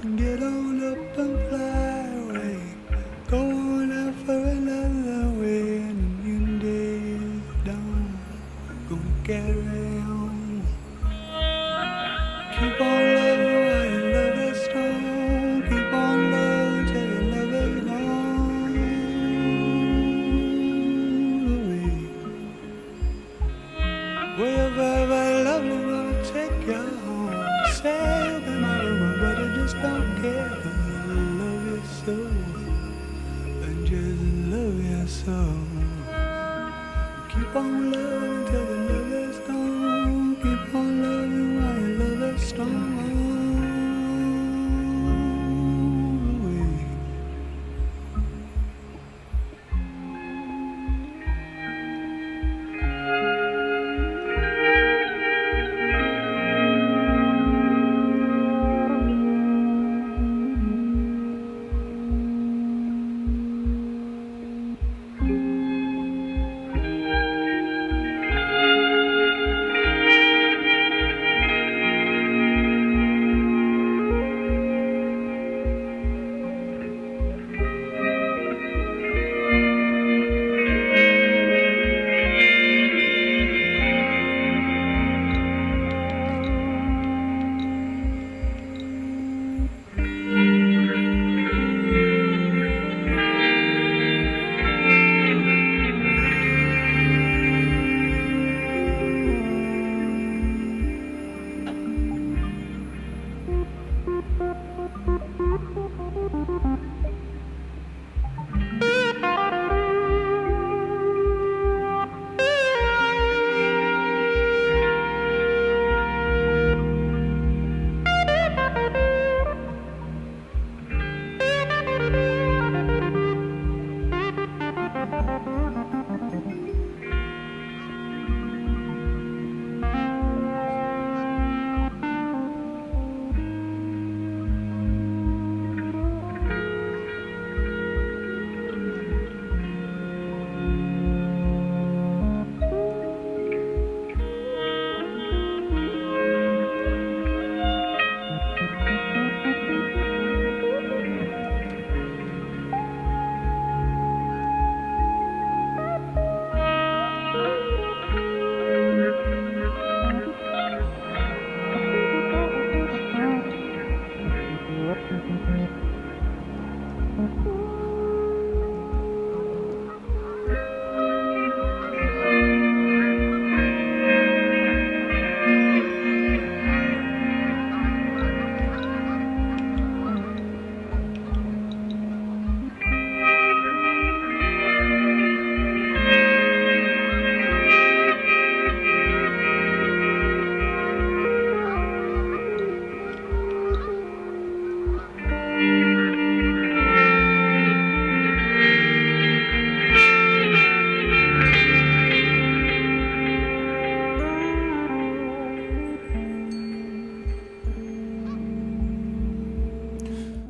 Get on up and fly away. Go on out for another way. And the new day is done. Gonna carry on. Keep on loving while your love is strong. Keep on loving till your love is gone away. Wherever lovely gonna take you home. Say you'll be my woman, but I just don't care. 'Cause I love you so. I just love you so. Keep on loving till the love is gone. Keep on loving while your love is strong.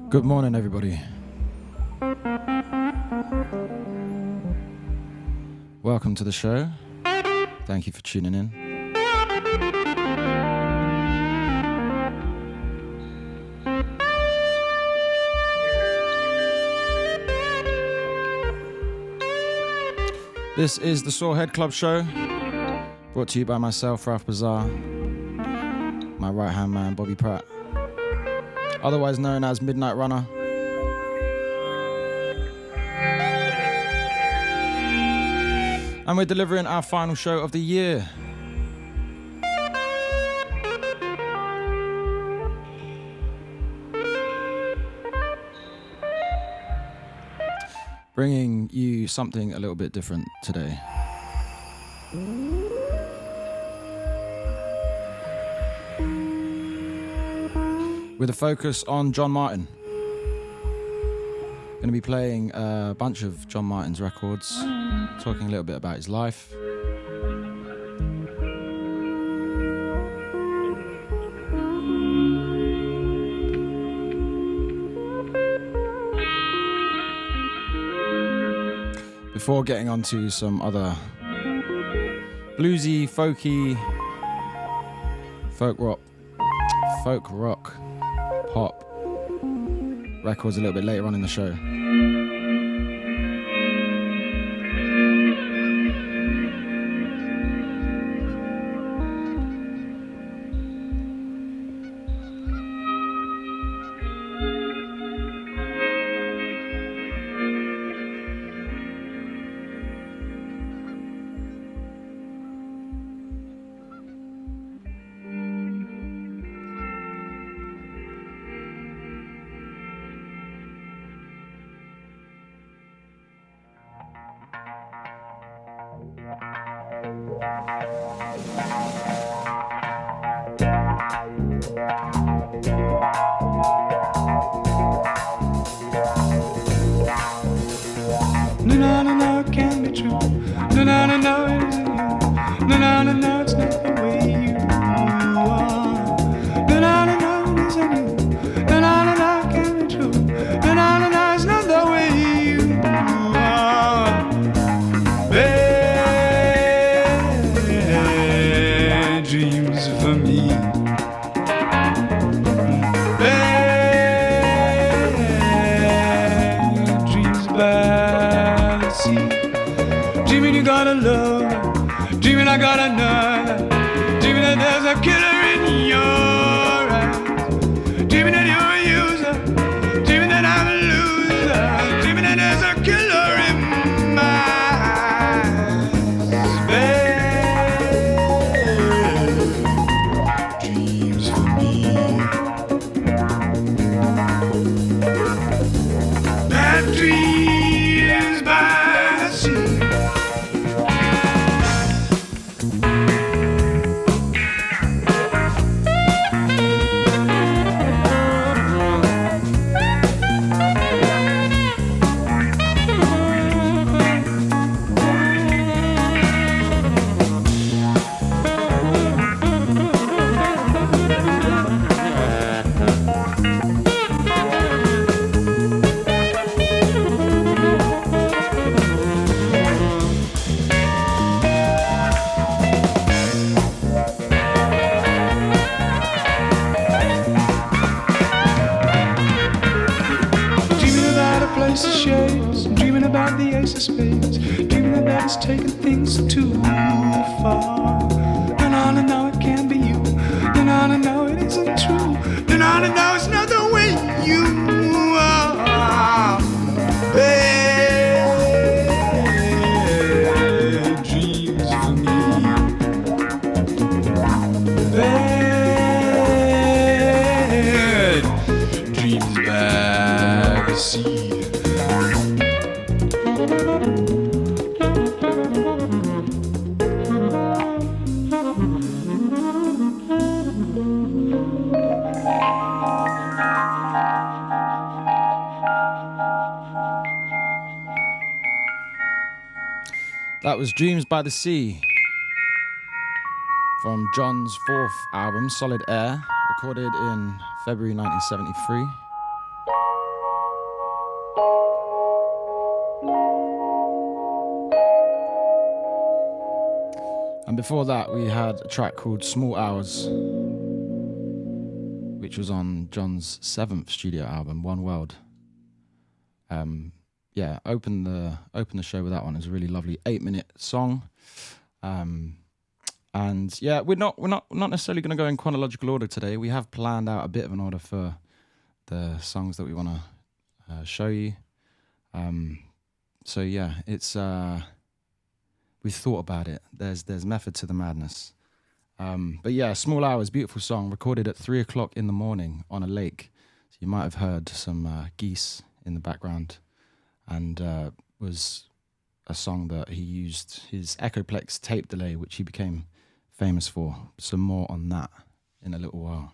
Good morning, everybody. Welcome to the show. Thank you for tuning in. This is the Sorehead Club Show, brought to you by myself, Ralph Bazaar, my right-hand man, Bobby Pratt, otherwise known as Midnight Runner. And we're delivering our final show of the year. Bringing you something a little bit different today. With a focus on John Martyn. Going to be playing a bunch of John Martyn's records, talking a little bit about his life. Before getting on to some other bluesy, folky, folk rock, pop records a little bit later on in the show. No, it can't be true. No, it isn't you. No, it's not the way you are. No, it isn't you. No, it can't be true. No, it's not the way you are. Bad dreams for me. Bad dreams by the sea. Dreaming you got a love, dreaming I got another, dreaming that there's a killer in your eyes, dreaming that you're a user, dreaming that I'm a loser, dreaming that there's a killer in my eyes. Bad dreams for me. Bad dreams by the sea. Place of shades, dreaming about the ace of spades, dreaming about us taking things too far. No, it can't be you. No, it isn't true. No, it's not the way you are. Bad dreams for me. Bad dreams by the sea. That was Dreams by the Sea from John's fourth album, Solid Air, recorded in February 1973. And before that, we had a track called Small Hours, which was on John's seventh studio album, One World. Open the show with that one. It's a really lovely 8-minute song. And yeah, we're not necessarily going to go in chronological order today. We have planned out a bit of an order for the songs that we want to show you. So yeah, it's we thought about it. There's method to the madness. But yeah, Small Hours, beautiful song, recorded at 3:00 in the morning on a lake. So you might have heard some geese in the background, and was a song that he used his Echoplex tape delay, which he became famous for. Some more on that in a little while.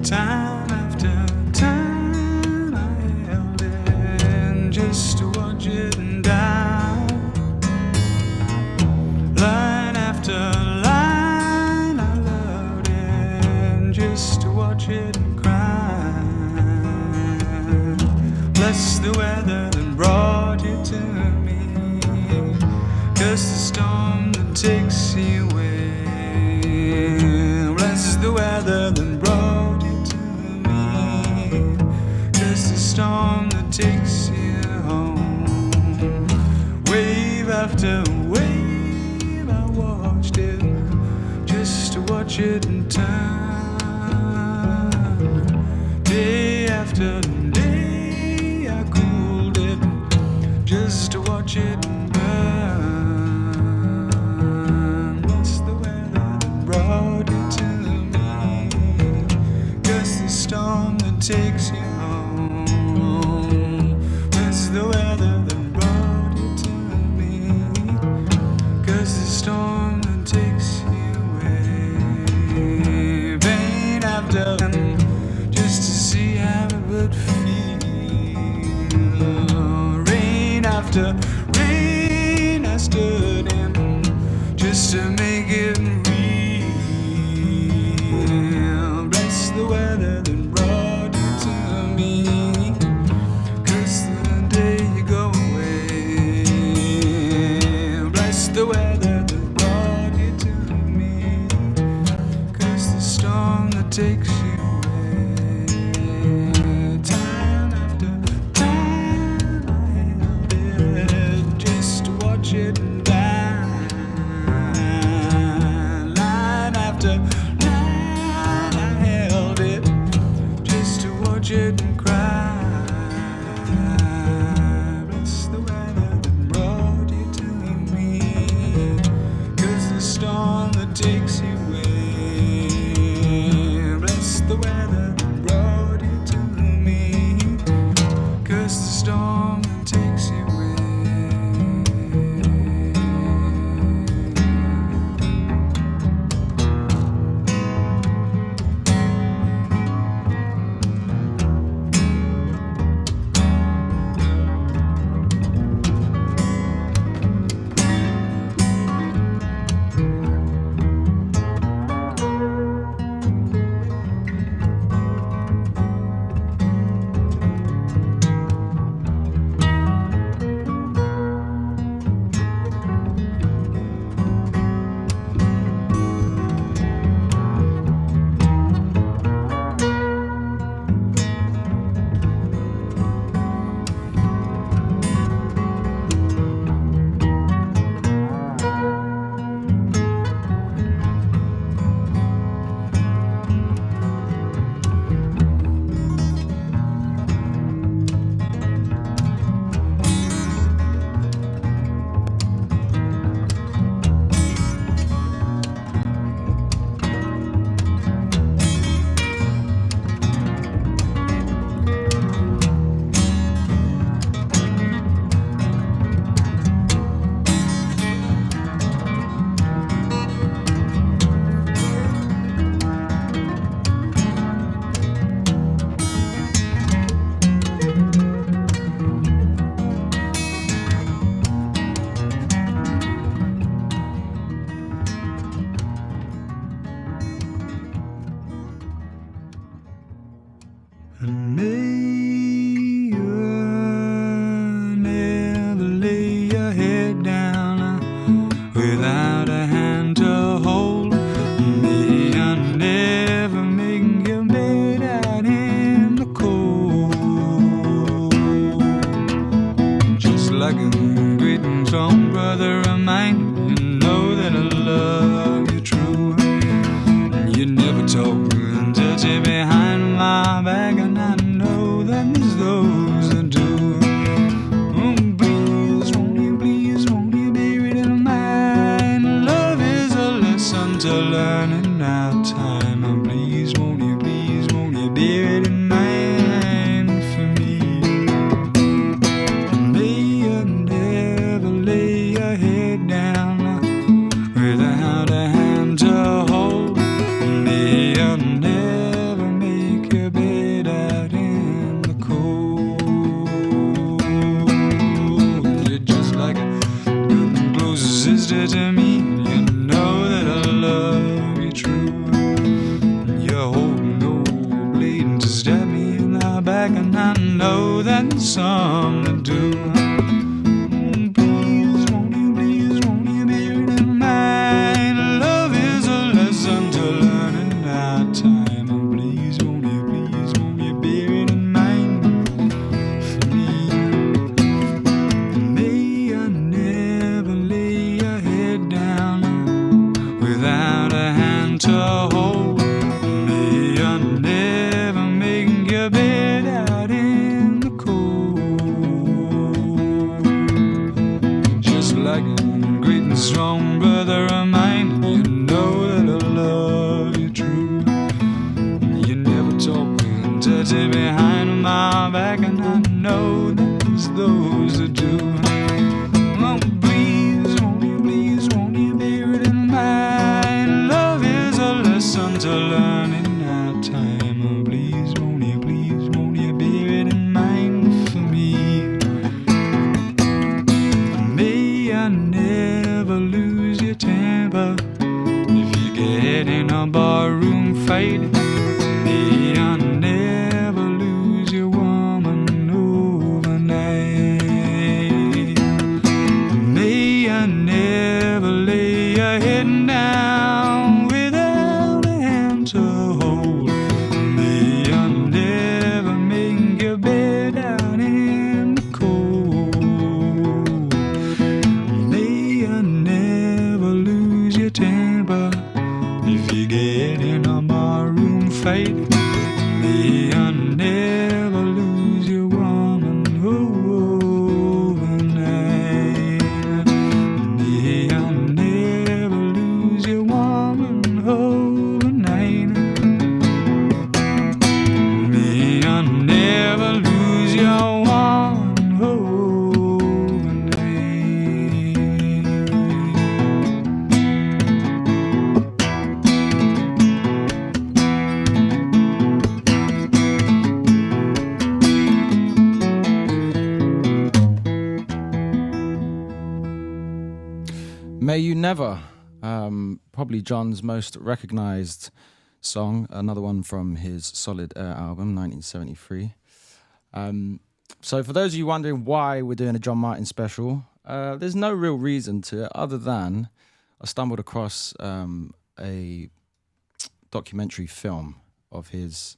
Time after time I held in just to watch it die. Line after line I loved it the weather that brought you to me. Curse the storm that takes you away. Bless the weather that brought you to me. Curse the storm that takes you home. Wave after wave, I watched it, just to watch it turn. Day after day, I cooled it, just to watch it burn. What's the weather that brought you to me? Guess the storm that takes you home. What's the weather that brought you to me? Guess the storm that takes you away. Pain after just to see how it would feel. Rain after rain, I stood in just to make it real. Bless the weather that brought you to me. Curse the day you go away. Bless the weather that brought you to me. Curse the storm that takes you away. Time after time, I held it just to watch it die. Line after line, I held it just to watch it cry. Bless the weather that brought you to me. Curse the storm that takes you away. Bless the weather that brought you to me. Curse the storm that takes you away. And may you never lay your head down without a hand to hold. May you never make your bed out in the cold. Just like a great and strong brother of mine, you know that I love you true. You never talk and touch it behind my back, and I know that there's those that do. Oh, please, won't you bury it in mine? Love is a lesson to learn in our time. Oh, please, won't you bury it in mine for me? May you never lay your head down without a hand to hold. May you never make your bed out in the cold. You're just like a good and close sister to me. You know that I love you true. know that some that do. Please, won't you bear it in mind? Love is a lesson to learn in our time. Please, won't you bear it in mind for me? May I never lay your head down without a hand to hold. May I never make your bed out in the cold. Just like a great and strong brother of mine, you know that I love you true. You never talk dirty behind my back, and I know there's those that do. Oh, please, won't you bear it in mind? Love is a lesson to learn in our time. Oh, please, won't you bear it in mind for me? May I never lose your temper if you get in a barroom fight. May I never lose your woman overnight. May I never lay your head down without a hand to hold. May I never make your bed out in the cold. May I never lose your temper if you get in a barroom fight. May I never lose your woman overnight. May I never lose your woman overnight. May I never lose your woman overnight. May You Never, probably John's most recognized song, another one from his Solid Air album, 1973. So for those of you wondering why we're doing a John Martyn special, there's no real reason to it other than I stumbled across a documentary film of his,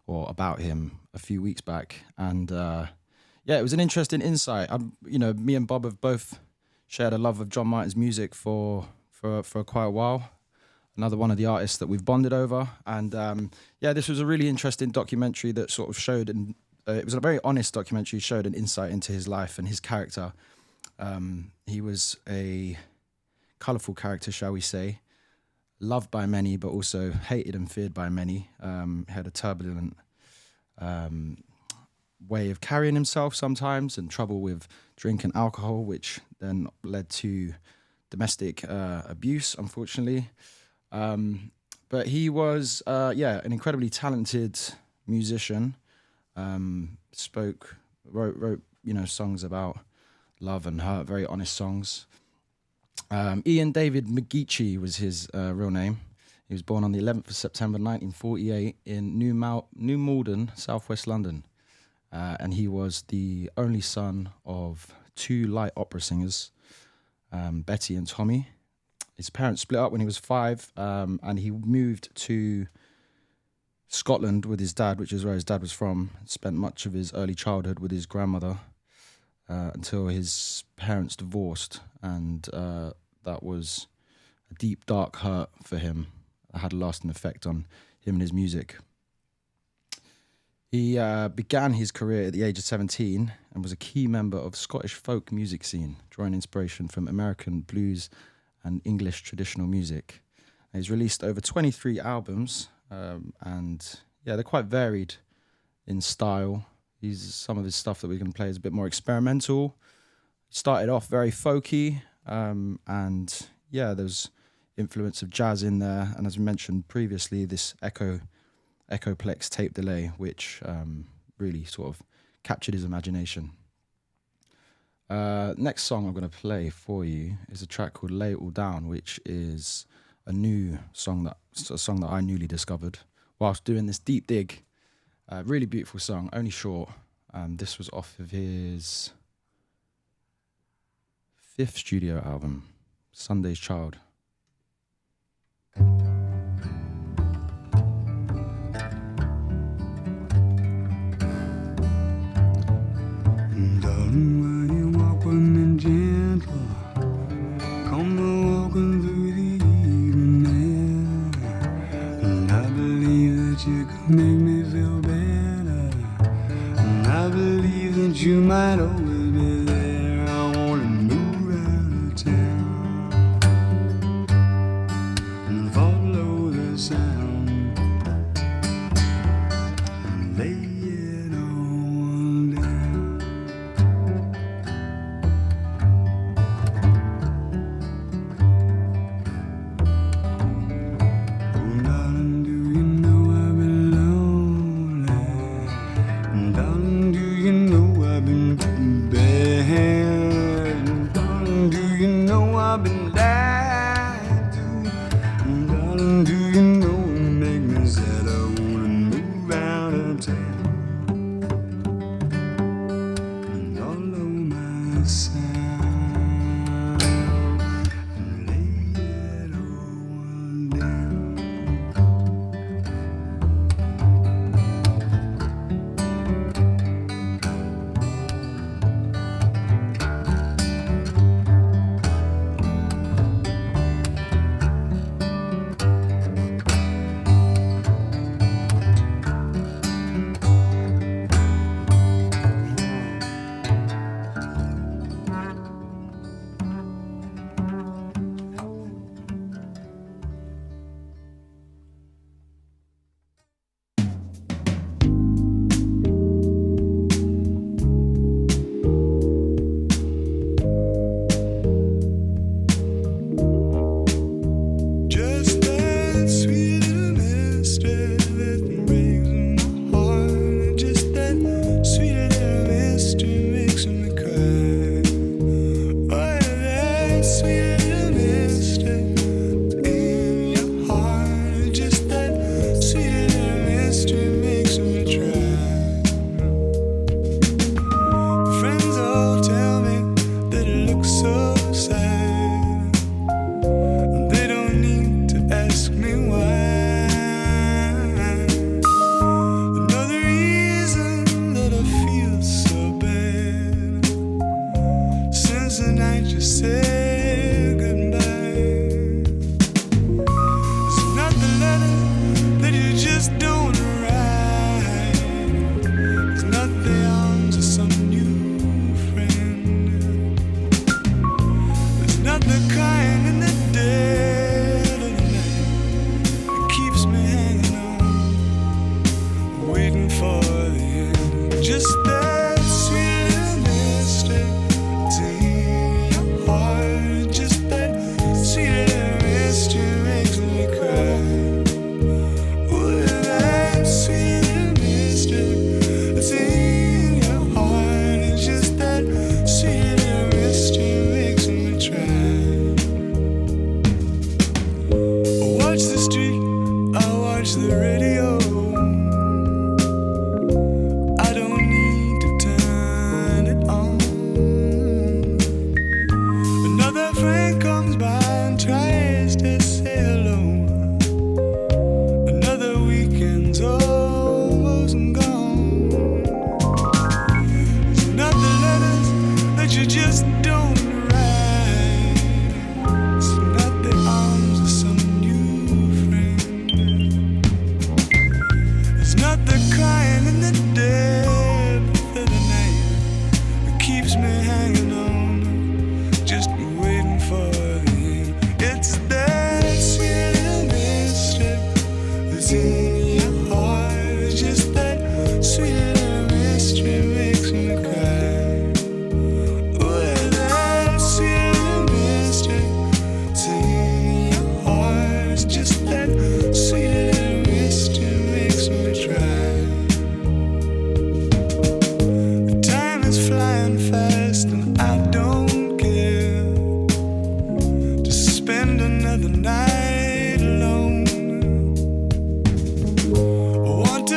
or about him, a few weeks back. And yeah, it was an interesting insight. Me and Bob have both shared a love of John Martyn's music for quite a while. Another one of the artists that we've bonded over. And yeah, this was a really interesting documentary that sort of showed, and it was a very honest documentary, showed an insight into his life and his character. He was a colourful character, shall we say, loved by many, but also hated and feared by many. Had a turbulent way of carrying himself sometimes, and trouble with drink and alcohol, which then led to domestic abuse, unfortunately. But he was, an incredibly talented musician. Wrote, songs about love and hurt, very honest songs. Ian David McGeechee was his real name. He was born on the 11th of September 1948 in New Malden, southwest London. And he was the only son of two light opera singers, Betty and Tommy. His parents split up when he was 5, and he moved to Scotland with his dad, which is where his dad was from. Spent much of his early childhood with his grandmother until his parents divorced, and that was a deep, dark hurt for him. It had a lasting effect on him and his music. He began his career at the age of 17 and was a key member of Scottish folk music scene, drawing inspiration from American blues and English traditional music. He's released over 23 albums, and yeah, they're quite varied in style. Some of his stuff that we're going to play is a bit more experimental. Started off very folky, and yeah, there's influence of jazz in there, and as we mentioned previously, this Echoplex tape delay, which really sort of captured his imagination. Next song I'm going to play for you is a track called Lay It All Down, which is a song that I newly discovered whilst doing this deep dig. Really beautiful song, only short, This was off of his 5th studio album, Sunday's Child. Darling, when you walk with me gentle, come walking through the evening air, and I believe that you can make me feel better, and I believe that you might always be there. I wanna move out of town and follow the sound and lay it all down.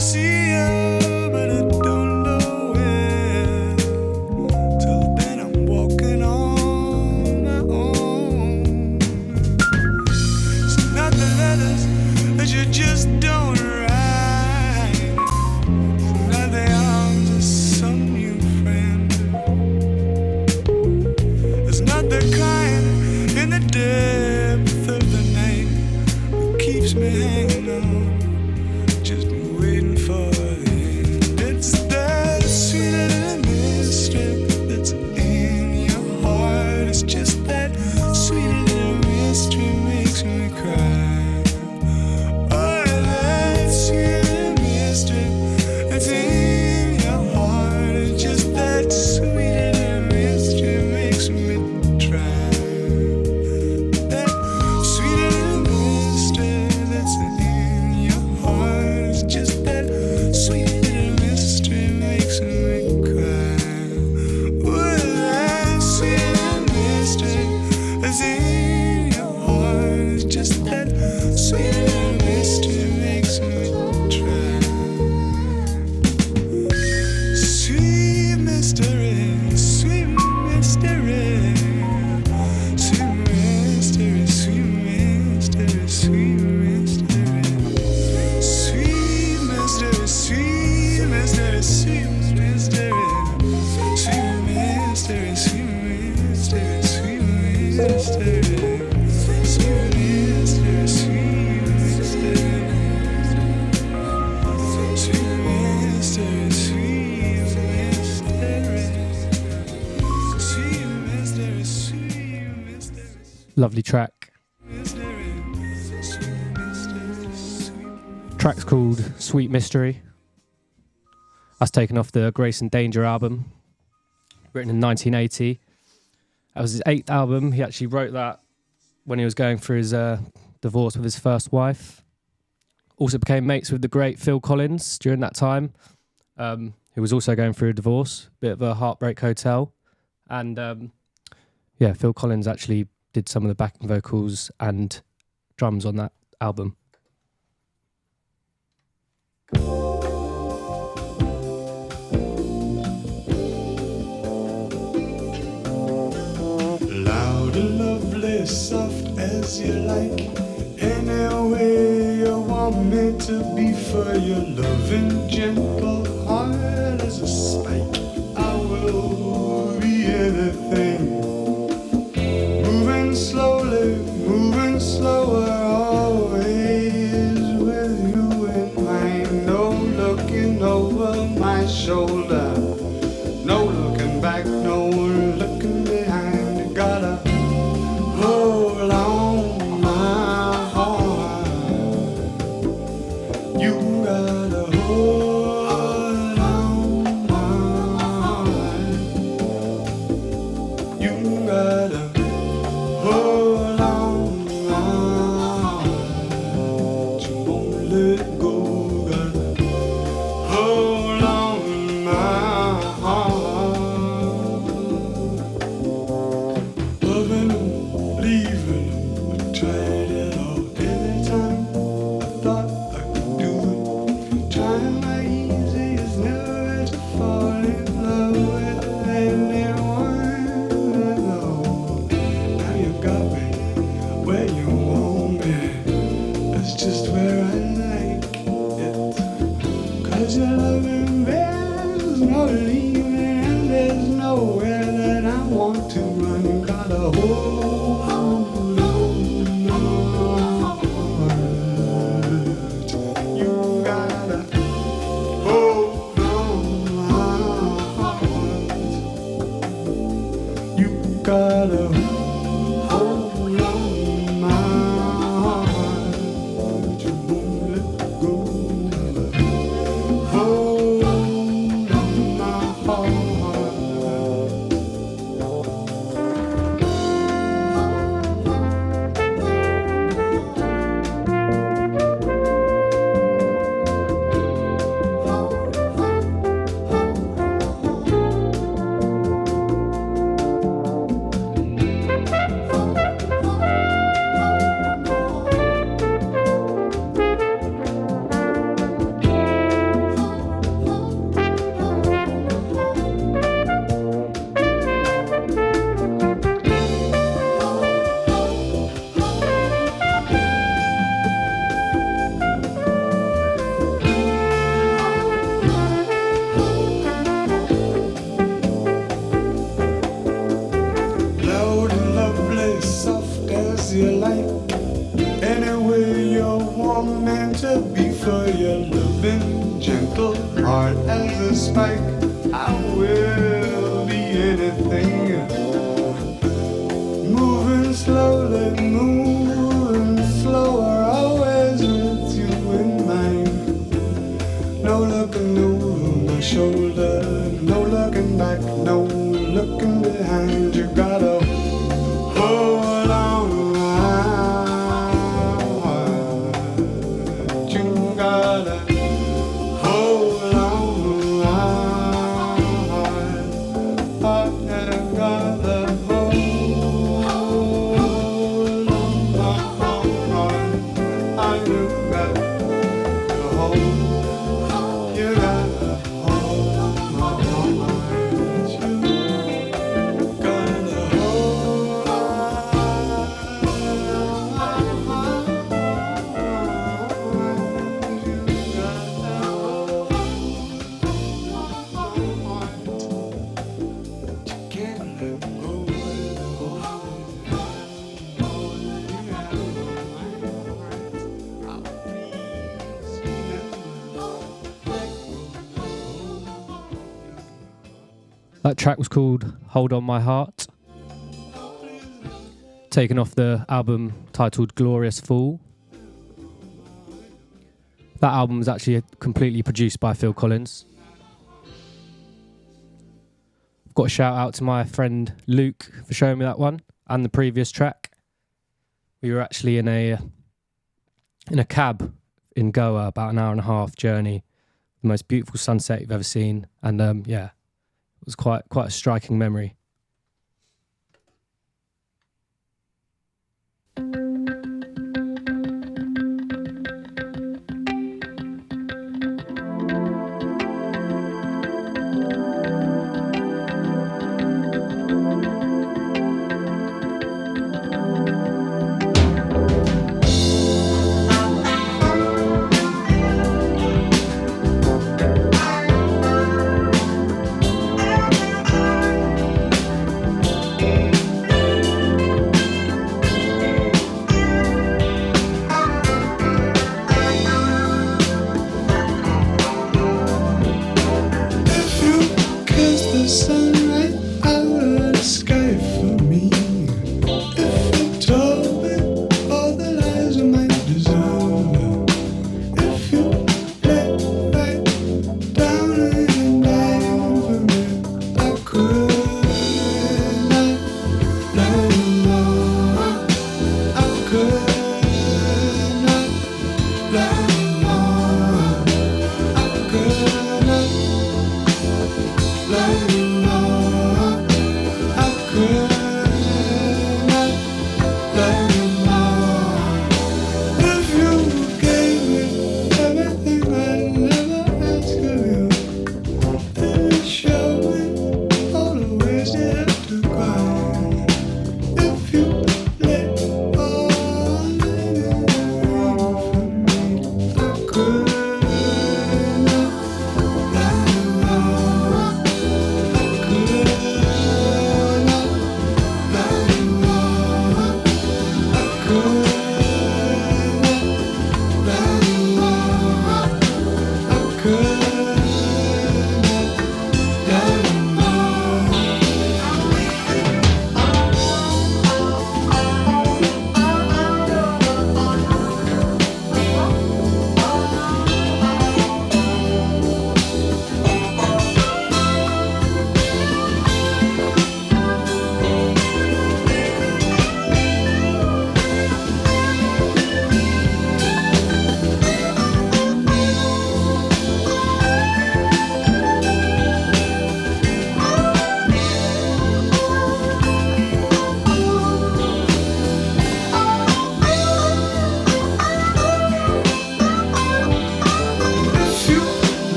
See Lovely track. Track's called Sweet Mystery. That's taken off the Grace and Danger album, written in 1980. That was his 8th album. He actually wrote that when he was going through his divorce with his first wife. Also became mates with the great Phil Collins during that time, who was also going through a divorce, bit of a heartbreak hotel. And Phil Collins actually did some of the backing vocals and drums on that album. Loud and lovely, soft as you like. Any way you want me to be, for your loving, gentle heart as a spike. I will be anything. Moving slowly, moving slower, always with you in mind. No looking over my shoulder, no looking back, no looking behind. You gotta hold on my heart. You gotta hold on my heart. You gotta hold on my heart. You won't let go. Gotta hold on my heart. Loving them, leaving them, tried it all. Every time I thought I could do it, trying my easiest never to fall in love with anyone. No. Now you got me where you want me. That's just where I like it. 'Cause you're loving, there's no leaving, and there's nowhere that I want to run. You gotta hold on my heart. You gotta hold on my heart. You gotta hold on my heart. You won't let go. Hold on my heart. Loud and lovely, soft as you like. Any way you want me to be, for your loving, gentle heart as a spike. I will be anything. Moving slowly, moving slower, always with you in mind. No looking over my shoulder, no looking back, no looking behind. You gotta hold on my heart. You gotta hold on my heart. I gotta hold on my heart. I got to hold. You gotta hold on my heart. You gotta hold on my heart. You gotta hold on my heart. You can't let go of the That track was called Hold On My Heart. taken off the album titled Glorious Fool. That album was actually completely produced by Phil Collins. I've got a shout out to my friend Luke for showing me that one and the previous track. We were actually in a cab in Goa, about an hour and a half journey. The most beautiful sunset you've ever seen, and it was quite a striking memory.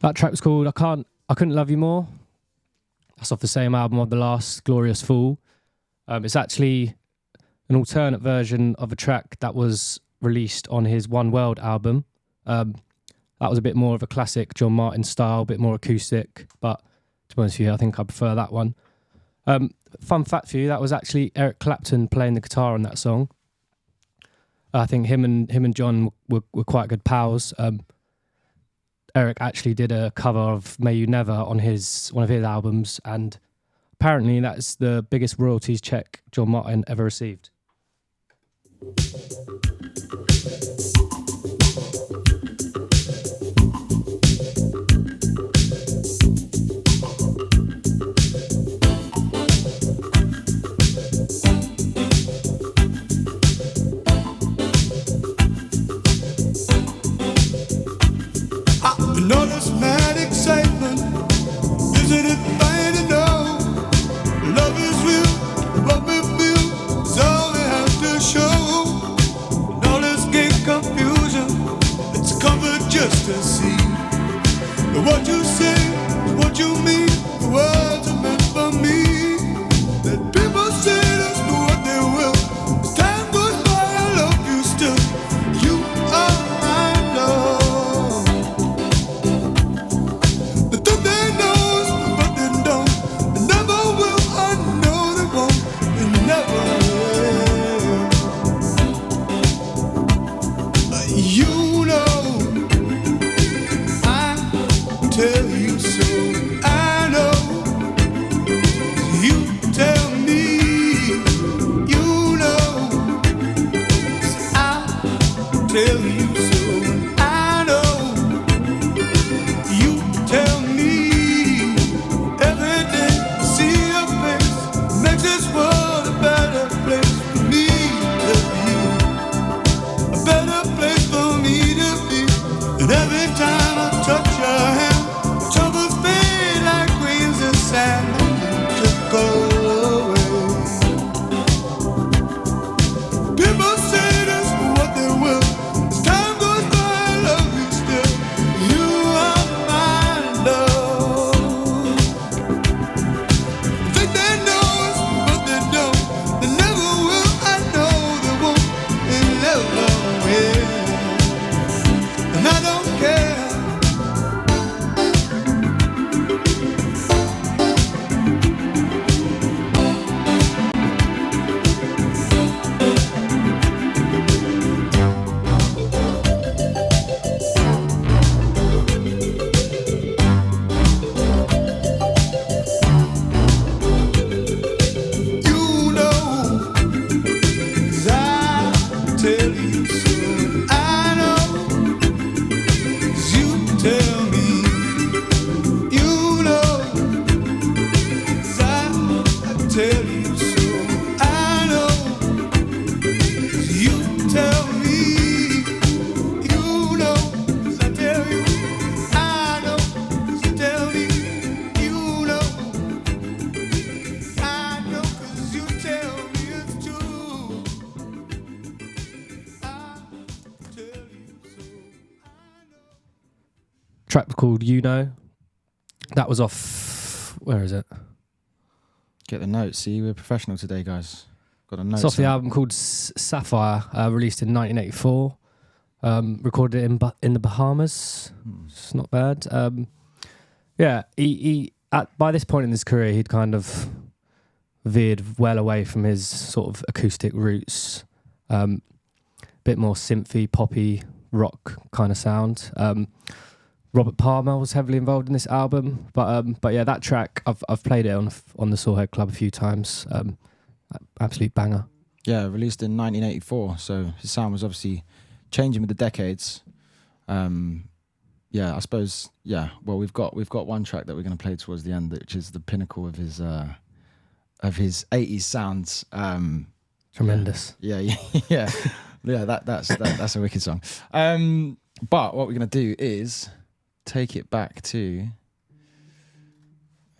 That track was called I Couldn't Love You More. That's off the same album of the last, Glorious Fool. It's actually an alternate version of a track that was released on his One World album. That was a bit more of a classic John Martyn style, a bit more acoustic, but to be honest with you, I think I prefer that one. Fun fact for you, that was actually Eric Clapton playing the guitar on that song. I think him and John were quite good pals. Eric actually did a cover of May You Never on one of his albums, and apparently that's the biggest royalties check John Martyn ever received. track called You Know. That was off, where is it? Get the notes. See, we're professional today, guys. Got a note. It's off the album called Sapphire, released in 1984. Recorded it in the Bahamas. It's not bad. Yeah, he by this point in his career, he'd kind of veered well away from his sort of acoustic roots. Bit more synthy, poppy, rock kind of sound. Robert Palmer was heavily involved in this album, but yeah, that track I've played it on the Sawhead Club a few times. Absolute banger. Yeah, released in 1984, so his sound was obviously changing with the decades. Yeah, I suppose. Yeah, well, we've got one track that we're going to play towards the end, which is the pinnacle of his 80s sounds. Tremendous. Yeah. That's a wicked song. But what we're going to do is take it back to.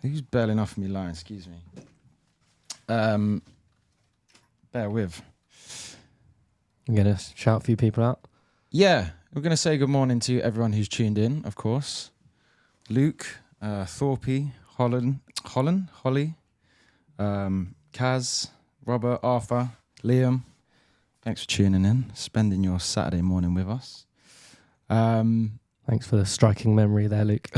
Who's bailing off me line? Excuse me. Bear with. I'm going to shout a few people out. Yeah, we're going to say good morning to everyone who's tuned in, of course. Luke, Thorpe, Holly, Kaz, Robert, Arthur, Liam. Thanks for tuning in, spending your Saturday morning with us. Thanks for the striking memory there, Luke.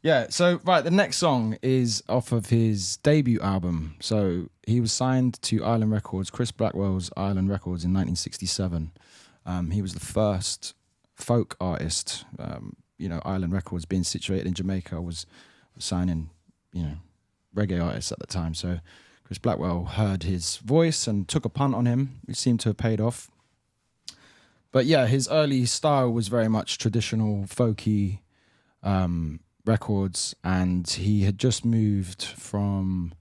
Yeah, so right, the next song is off of his debut album. So he was signed to Island Records, Chris Blackwell's Island Records in 1967. He was the first folk artist. Island Records being situated in Jamaica was signing, reggae artists at the time. So Chris Blackwell heard his voice and took a punt on him, which seemed to have paid off. But yeah, his early style was very much traditional, folky records, and he had just moved from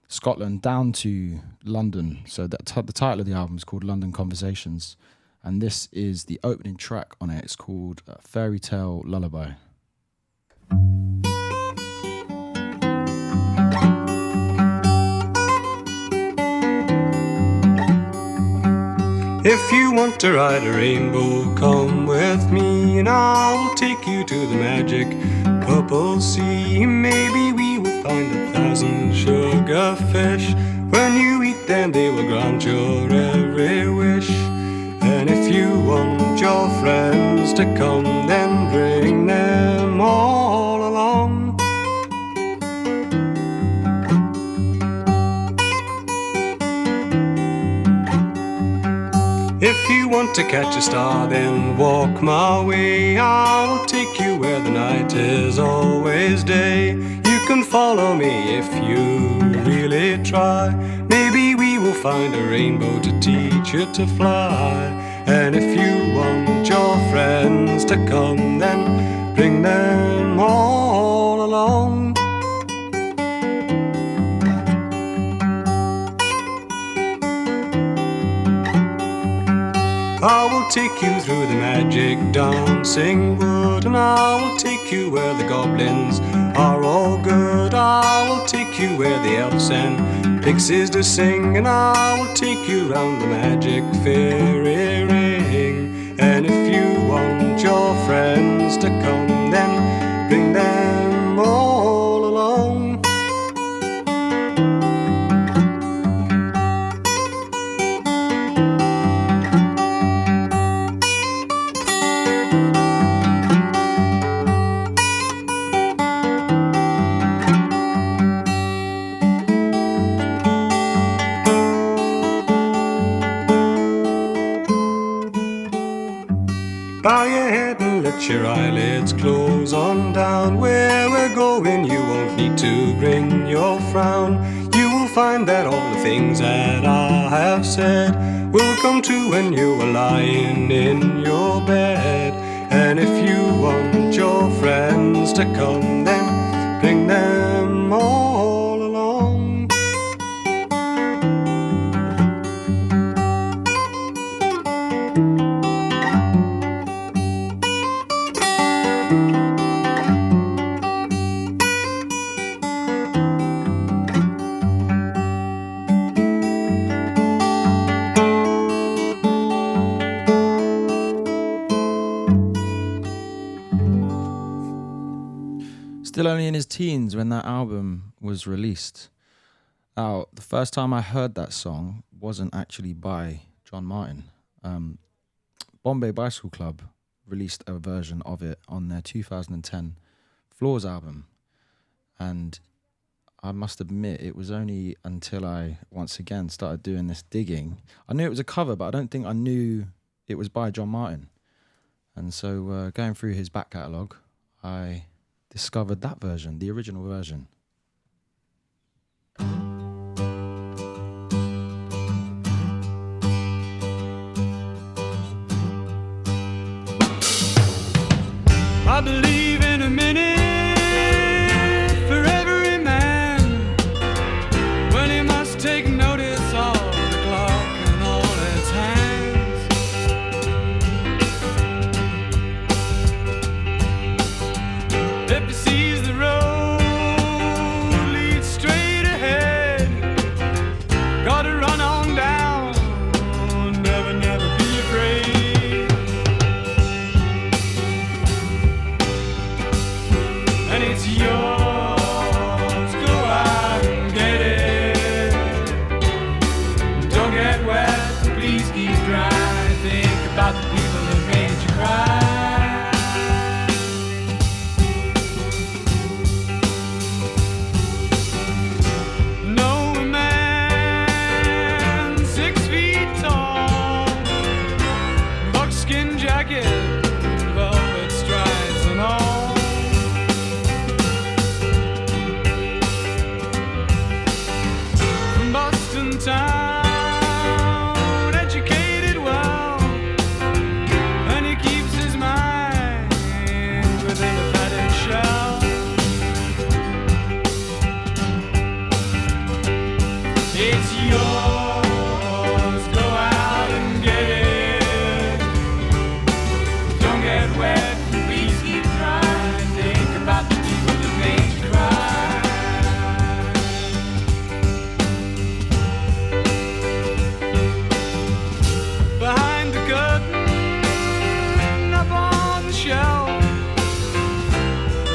Scotland down to London. So the title of the album is called London Conversations, and this is the opening track on it. It's called Fairy Tale Lullaby. If you want to ride a rainbow, come with me and I will take you to the magic purple sea. Maybe we will find 1,000 sugarfish. When you eat them, they will grant your every wish. And if you want your friends to come, then bring them all along. If you want to catch a star, then walk my way. I will take you where the night is always day. You can follow me if you really try. Maybe we will find a rainbow to teach you to fly. And if you want your friends to come, then bring them all along. I will take you through the magic dancing wood, and I will take you where the goblins are all good. I will take you where the elves and pixies do sing, and I will take you round the magic fairy ring. And if you want your friends to come, then bring them all along. Bow your head and let your eyelids close on down. Where we're going, you won't need to bring your frown. You will find that all the things that I have said will come true when you are lying in your bed. And if you want your friends to come, then bring them all along. only in his teens when that album was released. Now, the first time I heard that song wasn't actually by John Martyn. Bombay Bicycle Club released a version of it on their 2010 Floors album. And I must admit, it was only until I once again started doing this digging. I knew it was a cover, but I don't think I knew it was by John Martyn. And so going through his back catalogue, I discovered that version, the original version. I believe in a minute for every man when he must take notice of the clock and all its hands. If he sees the road leads straight ahead, gotta run on down, never, never be afraid. And it's yours, go out and get it. Don't get wet, please keep dry. Think about the people that made you cry. Know a man 6 feet tall, buckskin jacket, velvet stripes and all. Boston town, educated well, and he keeps his mind within a padded shell. It's yours, go out and get it. Don't get wet, please keep dry. Think about the people that made you cry. Behind the curtain, up on the shelf,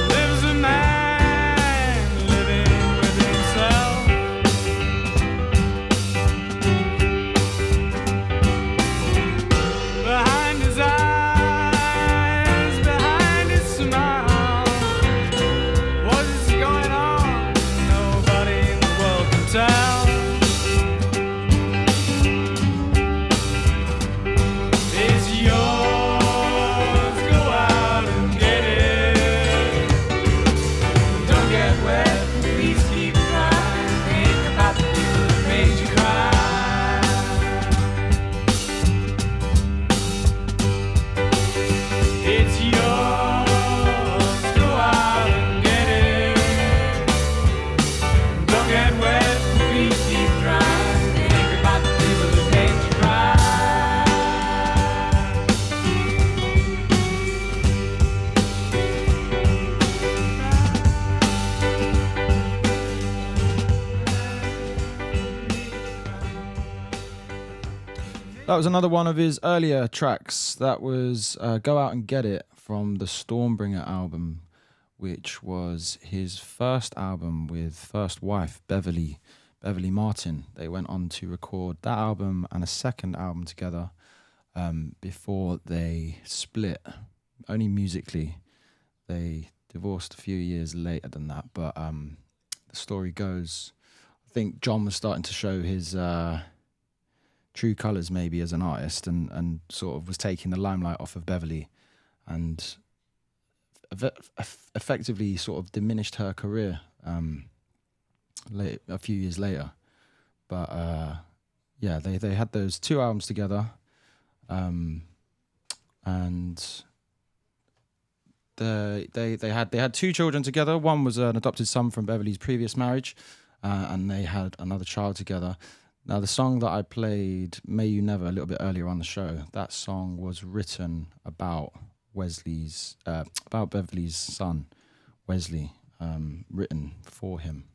lives a man living with himself. Behind his eyes, behind his smile, what is going on? Nobody in the world can tell. It's yours, go out and get it. Don't get wet, please keep dry. Think about the people that made you cry. It's yours, go out and get it. Don't get wet, please keep dry. Think about the people that made you cry. That was another one of his earlier tracks. That was Go Out and Get It from the Stormbringer album, which was his first album with first wife, Beverly Martin. They went on to record that album and a second album together before they split, only musically. They divorced a few years later than that, but the story goes, I think John was starting to show his true colours maybe as an artist, and sort of was taking the limelight off of Beverly, and effectively sort of diminished her career a few years later. But yeah, they had those two albums together, and they had two children together. One was an adopted son from Beverly's previous marriage, and they had another child together. Now, the song that I played, May You Never, a little bit earlier on the show, that song was written about Beverly's son, Wesley, written for him.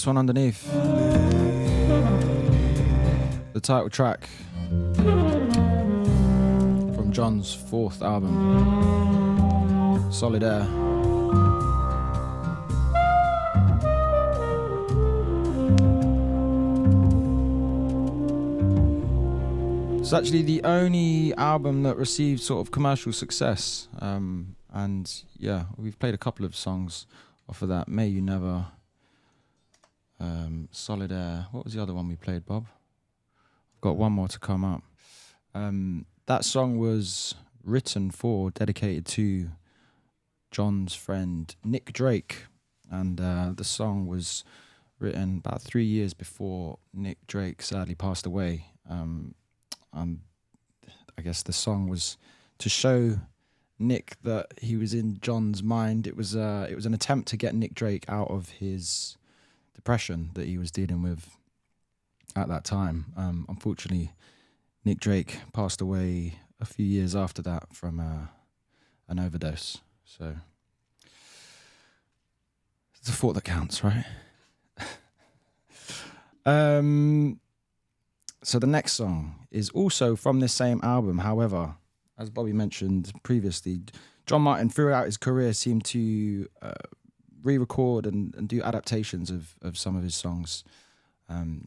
this one underneath. The title track from John's 4th album, Solid Air. It's actually the only album that received sort of commercial success. And yeah, we've played a couple of songs off of that. May You Never, Solid Air. What was the other one we played, Bob? I've got one more to come up. That song was written for, dedicated to John's friend Nick Drake. And the song was written about 3 years before Nick Drake sadly passed away. And I guess the song was to show Nick that he was in John's mind. It was an attempt to get Nick Drake out of his depression that he was dealing with at that time. Unfortunately, Nick Drake passed away a few years after that from an overdose. So it's a thought that counts, right? So the next song is also from this same album. However, as Bobby mentioned previously, John Martyn throughout his career seemed to re-record and do adaptations of some of his songs.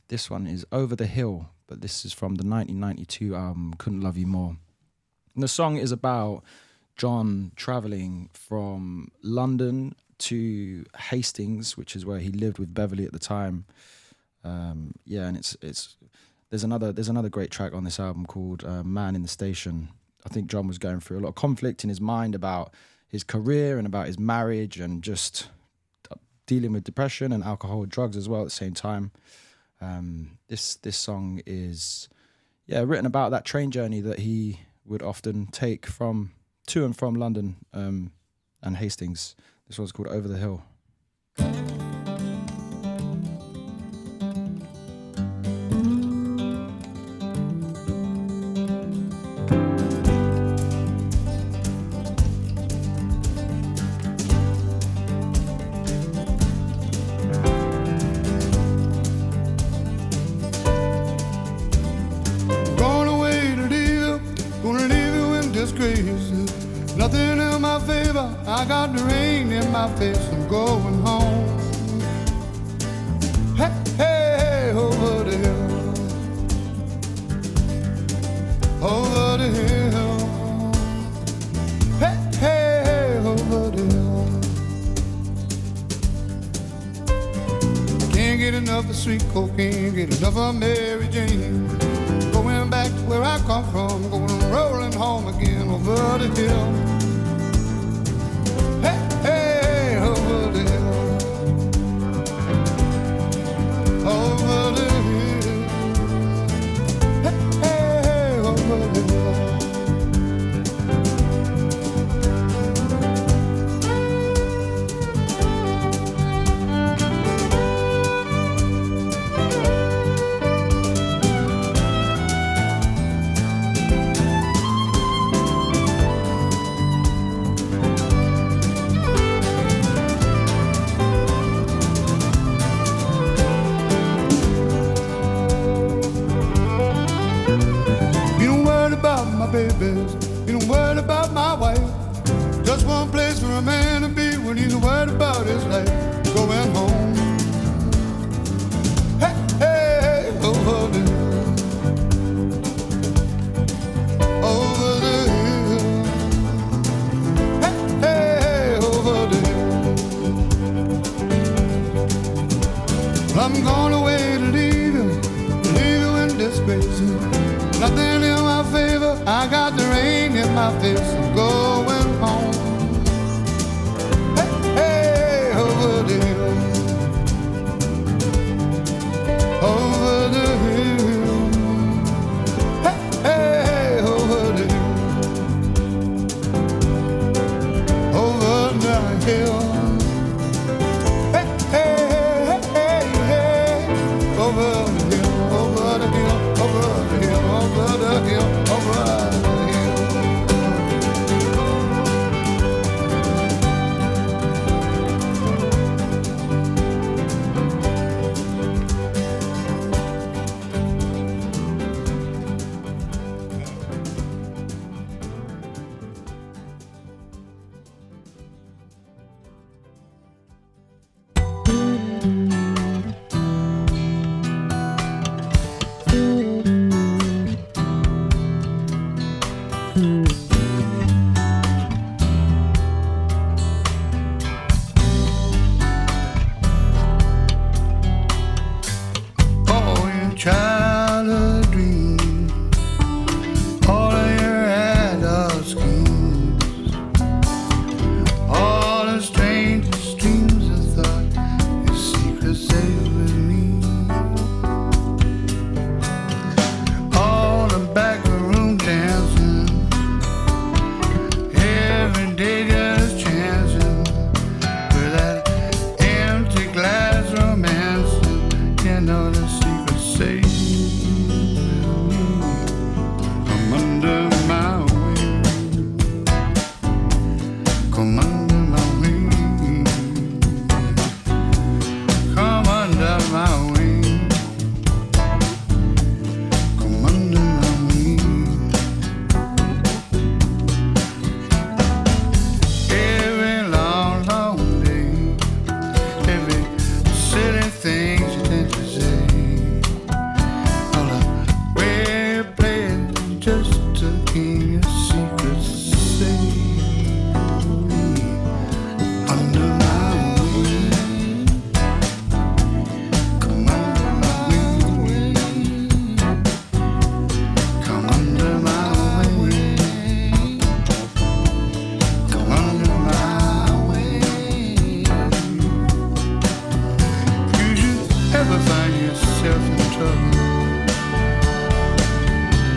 This one is Over the Hill, but this is from the 1992 album Couldn't Love You More. And the song is about John traveling from London to Hastings, which is where he lived with Beverly at the time. And there's another great track on this album called Man in the Station. I think John was going through a lot of conflict in his mind about his career and about his marriage and just dealing with depression and alcohol and drugs as well at the same time. This song is written about that train journey that he would often take to and from London and Hastings. This one's called Over the Hill. Nothing in my favor, I got the rain in my face, I'm going home. Hey, hey, hey, over the hill, over the hill. Hey, hey, hey, over the hill. Can't get enough of sweet cocaine, get enough of Mary Jane. Going back to where I come from, going rolling home again over the hill. Hey, hey, over the hill, over the hill. Hey, hey, over the hill. Babies, you don't worry about my wife. Just one place for a man to be when he's worried about his life. Going home. Hey, hey, hey, over the hill, over the hill. Hey, hey, hey, over the hill. I'm going away to leave you in disgrace. Nothing in my favor, I got the rain in my face, I'm going home. Hey, hey, over the hill, over the hill. Hey, hey, over the hill, over the hill. Hey, hey, hey, hey, hey, over the hill, over the hill, over the hill, over the hill, over the hill.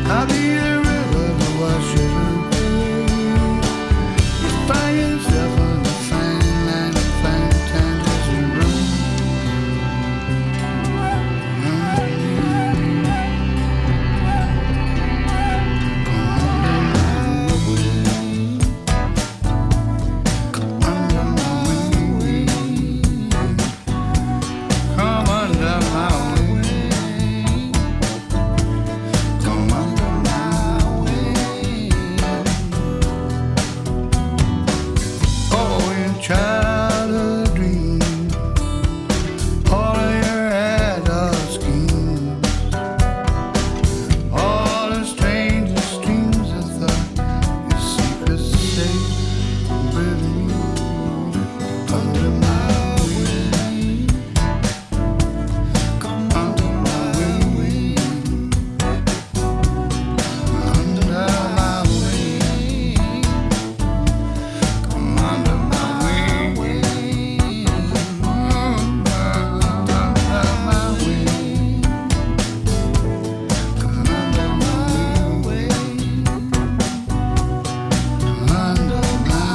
I'll be the river to wash it away. You find yourself on the fine line of fine time as you run. Come under my wing. Come under my wing. Oh, you childhood dreams, all of your adult schemes, all the strangest dreams of thought, your secrets safe with me. Under my wing. Come under my wing. Under my wing. Come under my wing. Under my wing. Come under my wing. Under my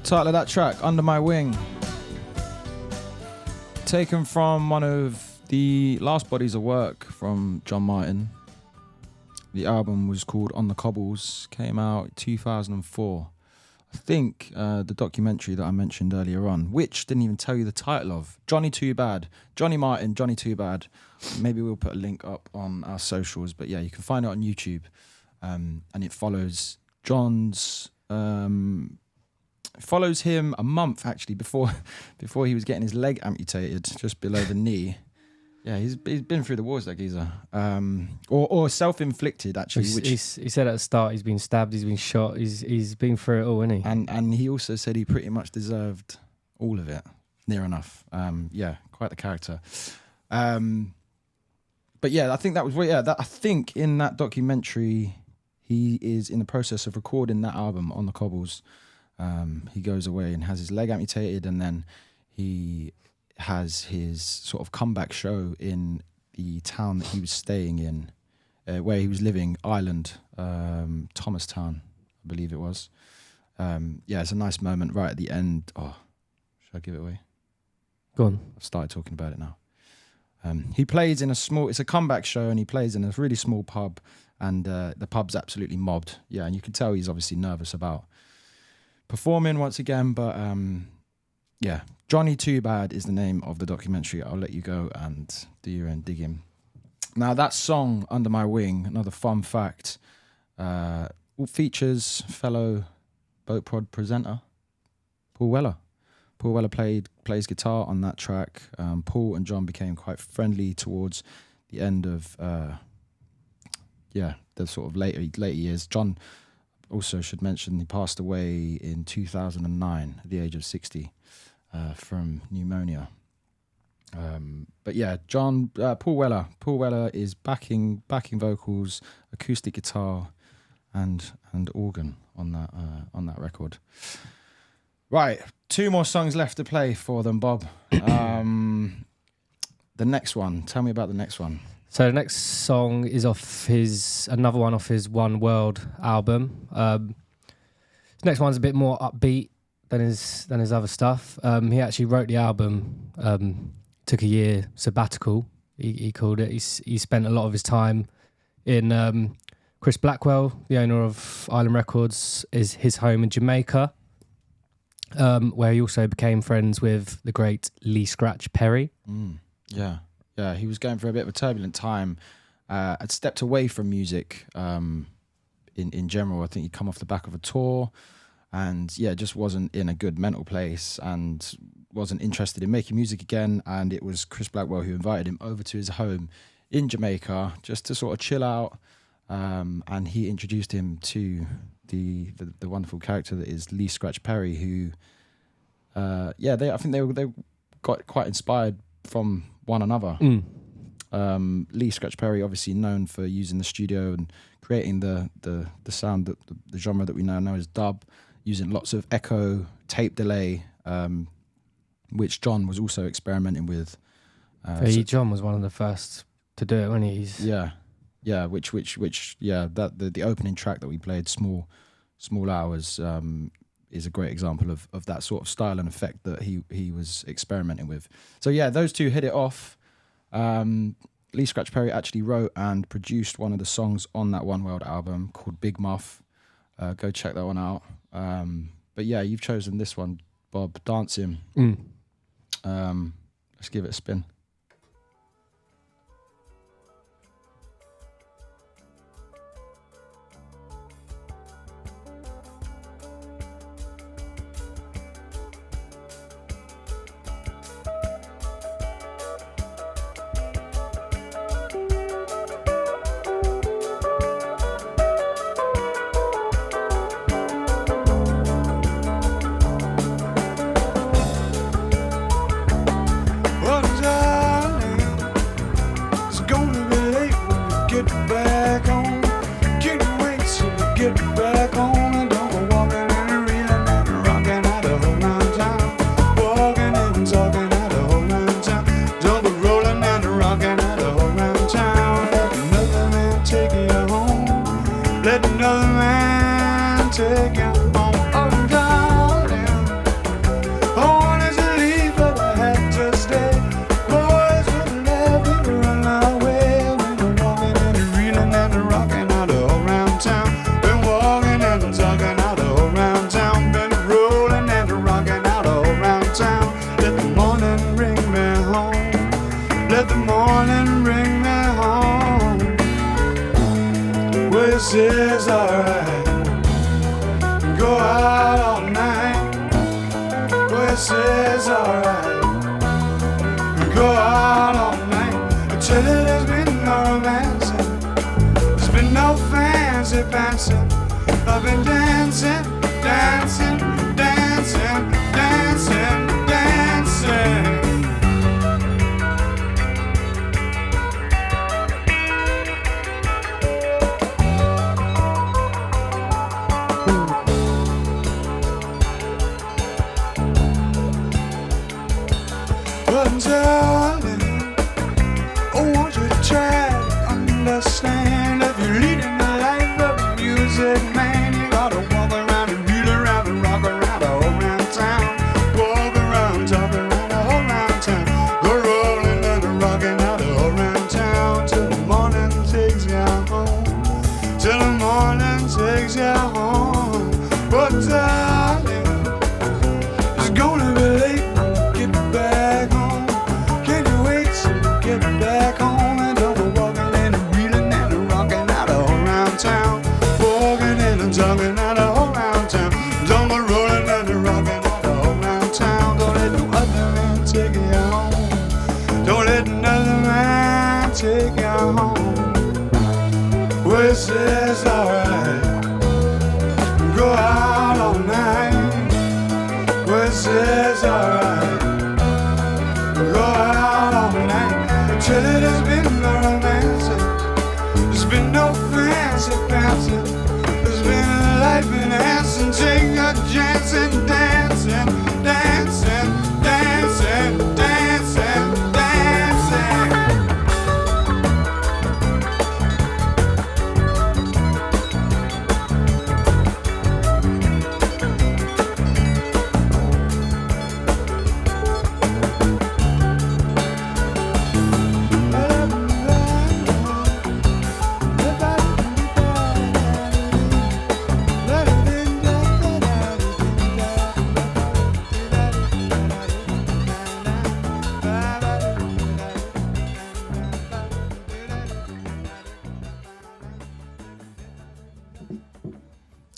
Title of that track, Under My Wing. Taken from one of the last bodies of work from John Martyn. The album was called On the Cobbles, came out 2004. I think the documentary that I mentioned earlier on, which didn't even tell you the title of, Johnny Too Bad. Johnny Martyn, Johnny Too Bad. Maybe we'll put a link up on our socials, but yeah, you can find it on YouTube. And it follows John's... follows him a month actually before he was getting his leg amputated just below the knee. Yeah, he's been through the wars, that geezer. Or self-inflicted actually. He said at the start he's been stabbed, he's been shot, he's been through it all, hasn't he? And he also said he pretty much deserved all of it, near enough. Yeah, quite the character. But yeah, I think that was I think in that documentary he is in the process of recording that album On the Cobbles. He goes away and has his leg amputated, and then he has his sort of comeback show in the town that he was staying in, where he was living, Ireland, Thomastown, I believe it was. Yeah, it's a nice moment right at the end. Oh, should I give it away? Go on. I've started talking about it now. He plays in it's a comeback show, and he plays in a really small pub, and the pub's absolutely mobbed. Yeah, and you can tell he's obviously nervous about performing once again, but yeah, Johnny Too Bad is the name of the documentary. I'll let you go and do your own digging. Now that song, Under My Wing, another fun fact, features fellow Boat Prod presenter Paul Weller. Paul Weller plays guitar on that track. Paul and John became quite friendly towards the end of the sort of later years. John, also should mention, he passed away in 2009 at the age of 60 from pneumonia. But yeah, Paul Weller is backing vocals, acoustic guitar, and organ on that record. Right, 2 more songs left to play for them, Bob. The next one. Tell me about the next one. So the next song is another one off his One World album. The next one's a bit more upbeat than his other stuff. He actually wrote the album, took a year sabbatical, he called it. He spent a lot of his time in Chris Blackwell, the owner of Island Records, is his home in Jamaica, where he also became friends with the great Lee Scratch Perry. Yeah, he was going through a bit of a turbulent time. Had stepped away from music in general. I think he'd come off the back of a tour. and yeah, just wasn't in a good mental place and wasn't interested in making music again. And it was Chris Blackwell who invited him over to his home in Jamaica just to sort of chill out, and he introduced him to the wonderful character that is Lee Scratch Perry, who I think they got quite inspired from one another. Lee Scratch Perry, obviously known for using the studio and creating the sound, that the genre that we now know as dub, using lots of echo, tape delay, which John was also experimenting with. John was one of the first to do it when he's the opening track that we played, Small Hours, is a great example of that sort of style and effect that he was experimenting with. So yeah, those two hit it off. Lee Scratch Perry actually wrote and produced one of the songs on that One World album called Big Muff. Go check that one out. But yeah, you've chosen this one, Bob, Dancing. Let's give it a spin. Is alright. Go out all night. This is alright. Go out all night. I tell you there's been no romancing. There's been no fancy pantsing. I've been dancing, dancing, dancing, dancing, dancing. Darling, oh, won't you try to understand? If you're leading the life of a music man, you gotta walk around and reel around and rock around the whole round town. Walk around, talk around the whole round town. Go rolling and rocking out the whole round town till the morning takes you home. Till the morning takes you home. But darling, it's gonna be late when you get back home. Get back home and don't go walking and reeling and rocking out all around town. Walking and talking out all around town. Don't go rolling and rocking out all around town. Don't let no other man take you home. Don't let another man take you home. This is alright. Go out all night. This is alright. Go out all night. Tell it there's been no romancing. There's been no fancy pantsing. There's been a life enhancing. Take a chance and dancing, dancing, dancing, dancing, dancing.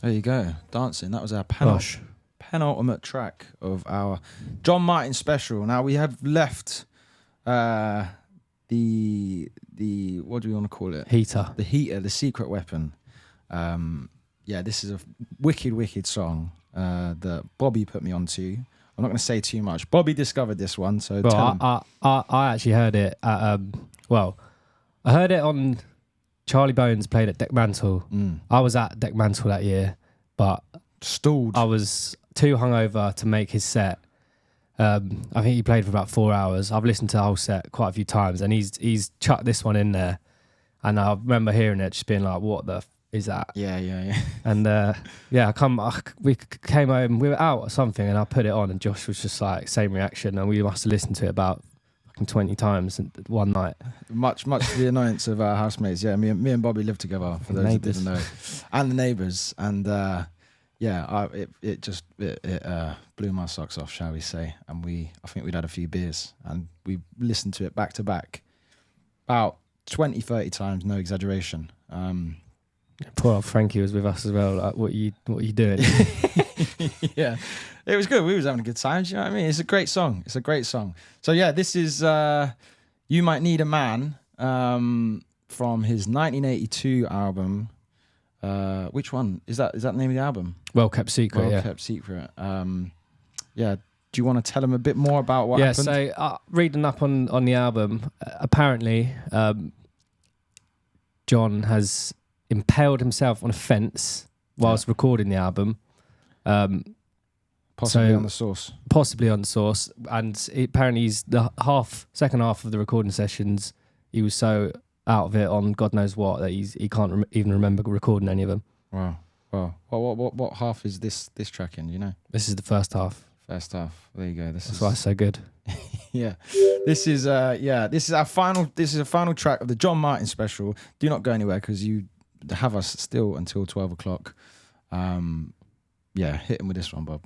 There you go, dancing. That was our Gosh. penultimate track of our John Martyn special. Now we have left the what do we want to call it? Heater. The heater, the secret weapon. Yeah, this is a wicked song that Bobby put me onto. I'm not going to say too much. Bobby discovered this one, so tell him. I actually heard it at, I heard it on Charlie Bones played at Deckmantle. I was at Deckmantle that year, but Stalled. I was too hungover to make his set. I think he played for about 4 hours. I've listened to the whole set quite a few times, and he's chucked this one in there. And I remember hearing it, just being like, "What the f- is that?" Yeah. And we came home. We were out or something, and I put it on, and Josh was just like, same reaction, and we must have listened to it about fucking 20 times in one night. Much to the annoyance of our housemates. Yeah, me and Bobby lived together. For those that didn't know, and the neighbours, and it blew my socks off, shall we say? And I think we'd had a few beers, and we listened to it back to back, about 20-30 times, no exaggeration. Poor old Frankie was with us as well. Like, what are you doing? Yeah, it was good. We was having a good time. Do you know what I mean? It's a great song. So yeah, this is "You Might Need a Man" from his 1982 album. Which one is that? Is that the name of the album? Well Kept Secret. Well Kept Secret. Yeah. Do you want to tell them a bit more about what happened? Yeah. So reading up on the album, apparently John has impaled himself on a fence whilst recording the album. Possibly on the Source. Possibly on the Source. And apparently he's the second half of the recording sessions, he was so out of it on God knows what that he can't even remember recording any of them. Wow. What half is this track in, you know? This is the first half. First half. There you go. That's why it's so good. Yeah. This is our final track of the John Martyn special. Do not go anywhere because you have us still until 12 o'clock. Hit him with this one, Bob.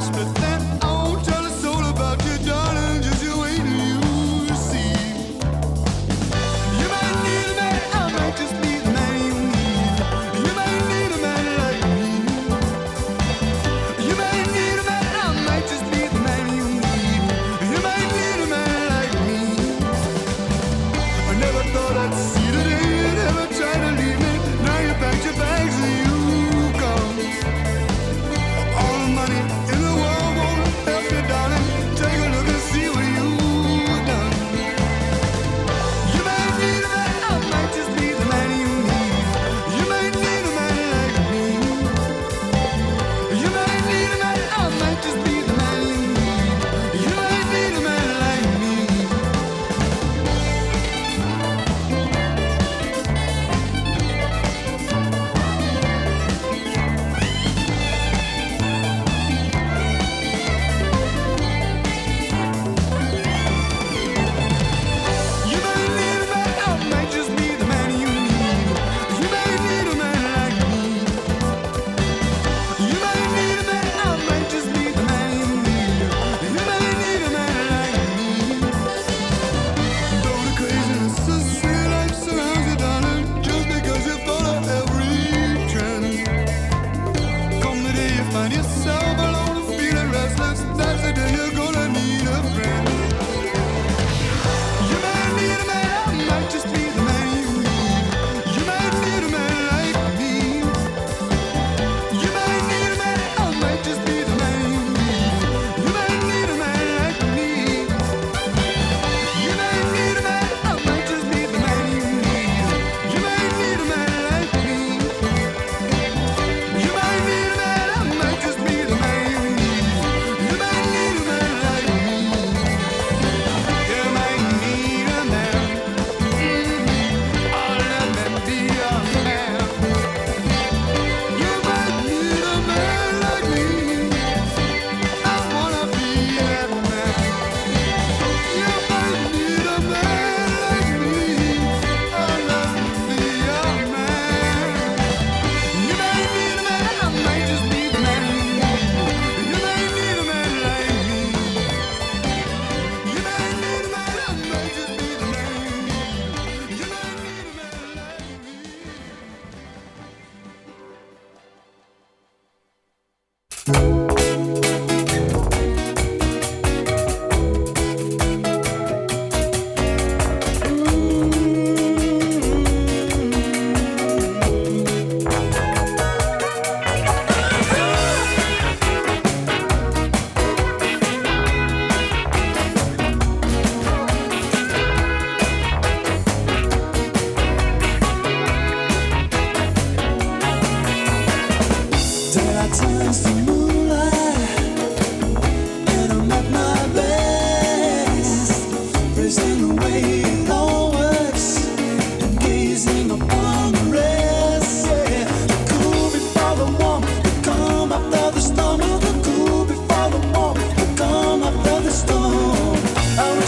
Spit that on, tell us all about you, darling. Just you wait till you see.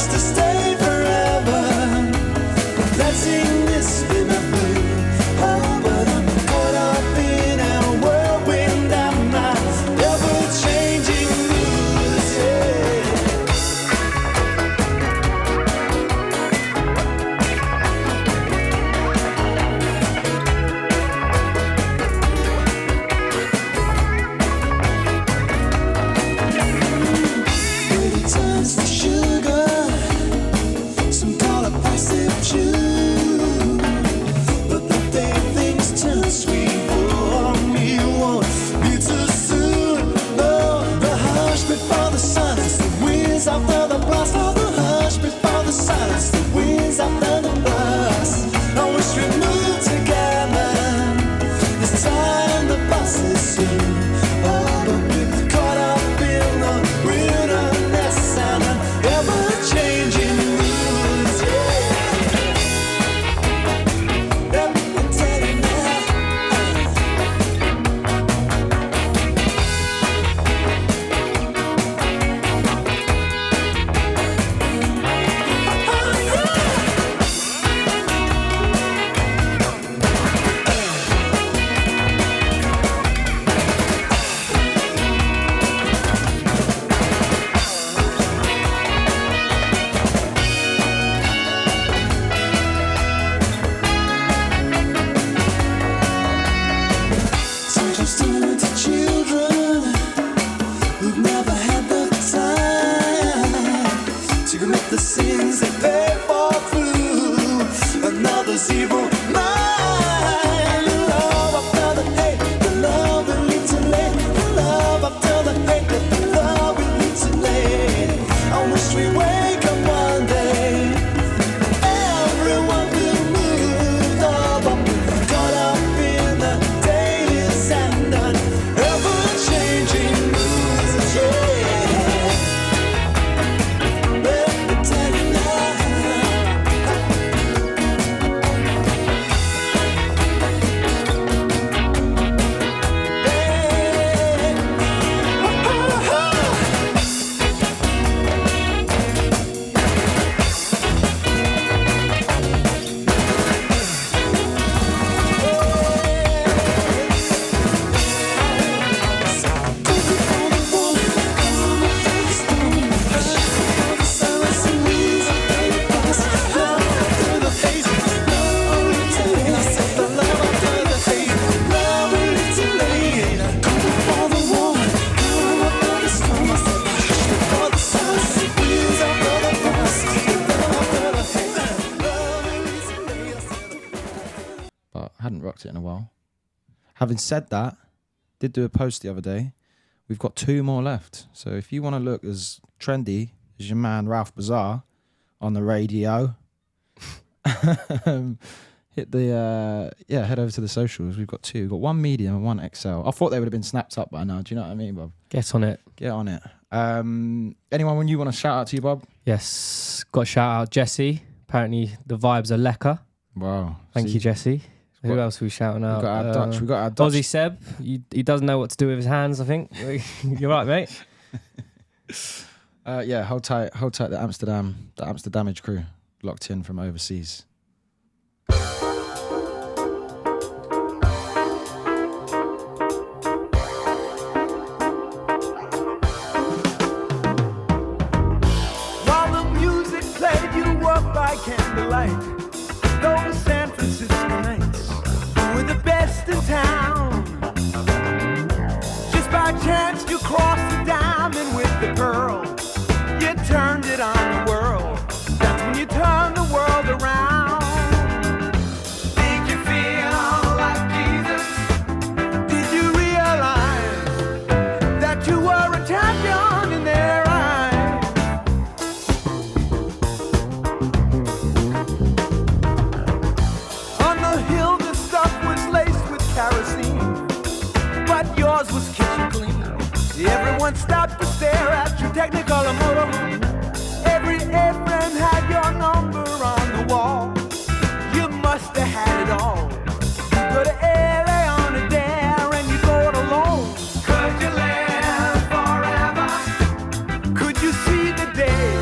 to stay forever. Blessing this been a blue. Oh, but I'm caught up in a whirlwind of my ever-changing moods. Yeah. Pretty turns to sugar, some call it passive chew. But the day things turn sweet for me won't be too soon. No, the hush before the silence, the winds after the blast. Oh, the hush before the silence, the winds after the blast. I wish we moved together. This time the bus is soon. Oh, but we're caught up in the wilderness and an ever-changing moods. Yeah. Let me tell you now. Sometimes turn to children who've never had the time to commit the sins they pay for through another's evil mind. The love after the hate, the love will lead to late. The love after the hate, the love will lead to late. I wish we wake up one day. Everyone will move up, caught up in the days and an ever-changing moods. Yeah. Let me tell you now. But I hadn't rocked it in a while. Having said that, did do a post the other day. We've got 2 more left. So if you want to look as trendy as your man Ralph Bazaar on the radio, hit the head over to the socials. We've got 2. We've got 1 medium and 1 XL. I thought they would have been snapped up by now. Do you know what I mean, Bob? Get on it. Get on it. Anyone when you want to shout out to you, Bob? Yes. Got to shout out Jesse. Apparently the vibes are lekker. Wow. Thank See, you, Jesse. Who What- else are we shouting out? We got our Dutch. We got our Dutch. Aussie Seb. He doesn't know what to do with his hands, I think. You're right, mate. Yeah, hold tight. The Amsterdamage crew locked in from overseas. While the music played, you walked by candlelight. Those San Francisco nights were the best in town. Just by chance, you crossed the diamond with the pearl. You turned it on the world. That's when you turned the world around. Think you feel like Jesus? Did you realize that you were a champion in their eyes? On the hill, the stuff was laced with kerosene, but yours was kitchen clean. Everyone stopped to stare at your Technicolor motorhome. Every A-frame had your number on the wall. You must have had it all. You go to LA on a dare and you go it alone. Could you live forever? Could you see the day?